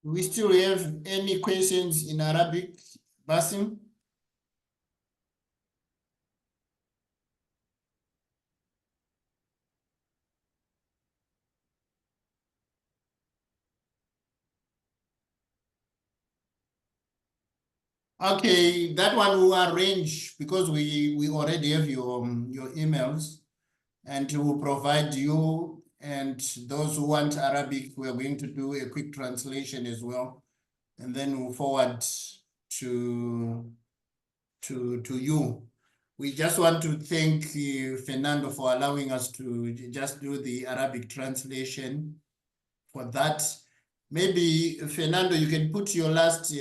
Do we still have any questions in Arabic, Basim? Okay, that one will arrange because we already have your emails, and we will provide you and those who want Arabic. We are going to do a quick translation as well, and then we'll forward to you. We just want to thank Fernando for allowing us to just do the Arabic translation for that. Maybe, Fernando, you can put your last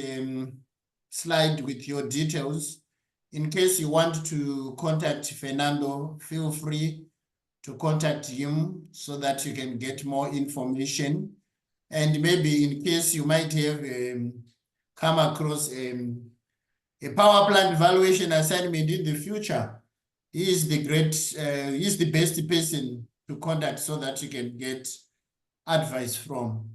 slide with your details. In case you want to contact Fernando, feel free to contact him so that you can get more information. And maybe in case you might have come across a power plant valuation assignment in the future, he is the best person to contact so that you can get advice from.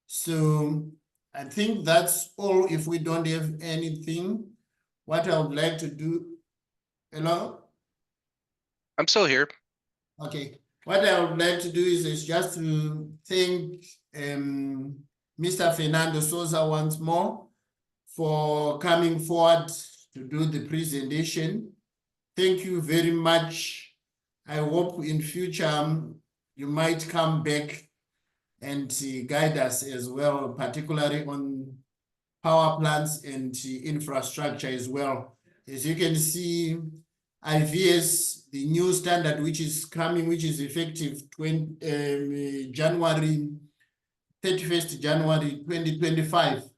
So I think that's all. If we don't have anything, what I would like to do. Hello? I'm still here. Okay. What I would like to do is just to thank Mr. Fernando Souza once more for coming forward to do the presentation. Thank you very much. I hope in future you might come back and guide us as well, particularly on power plants and infrastructure as well. As you can see, IVS, the new standard which is coming, which is effective January 31st, January 2025.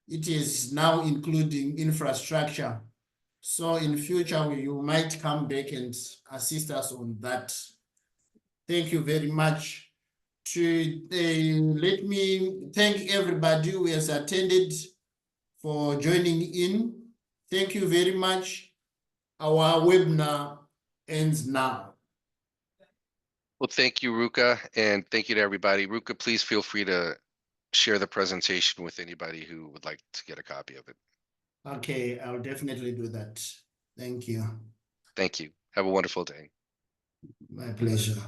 It is now including infrastructure. So in future, you might come back and assist us on that. Thank you very much. Let me thank everybody who has attended for joining in. Thank you very much. Our webinar ends now. Well, thank you, Ruka, and thank you to everybody. Ruka, please feel free to share the presentation with anybody who would like to get a copy of it. Okay, I'll definitely do that. Thank you. Thank you. Have a wonderful day. My pleasure.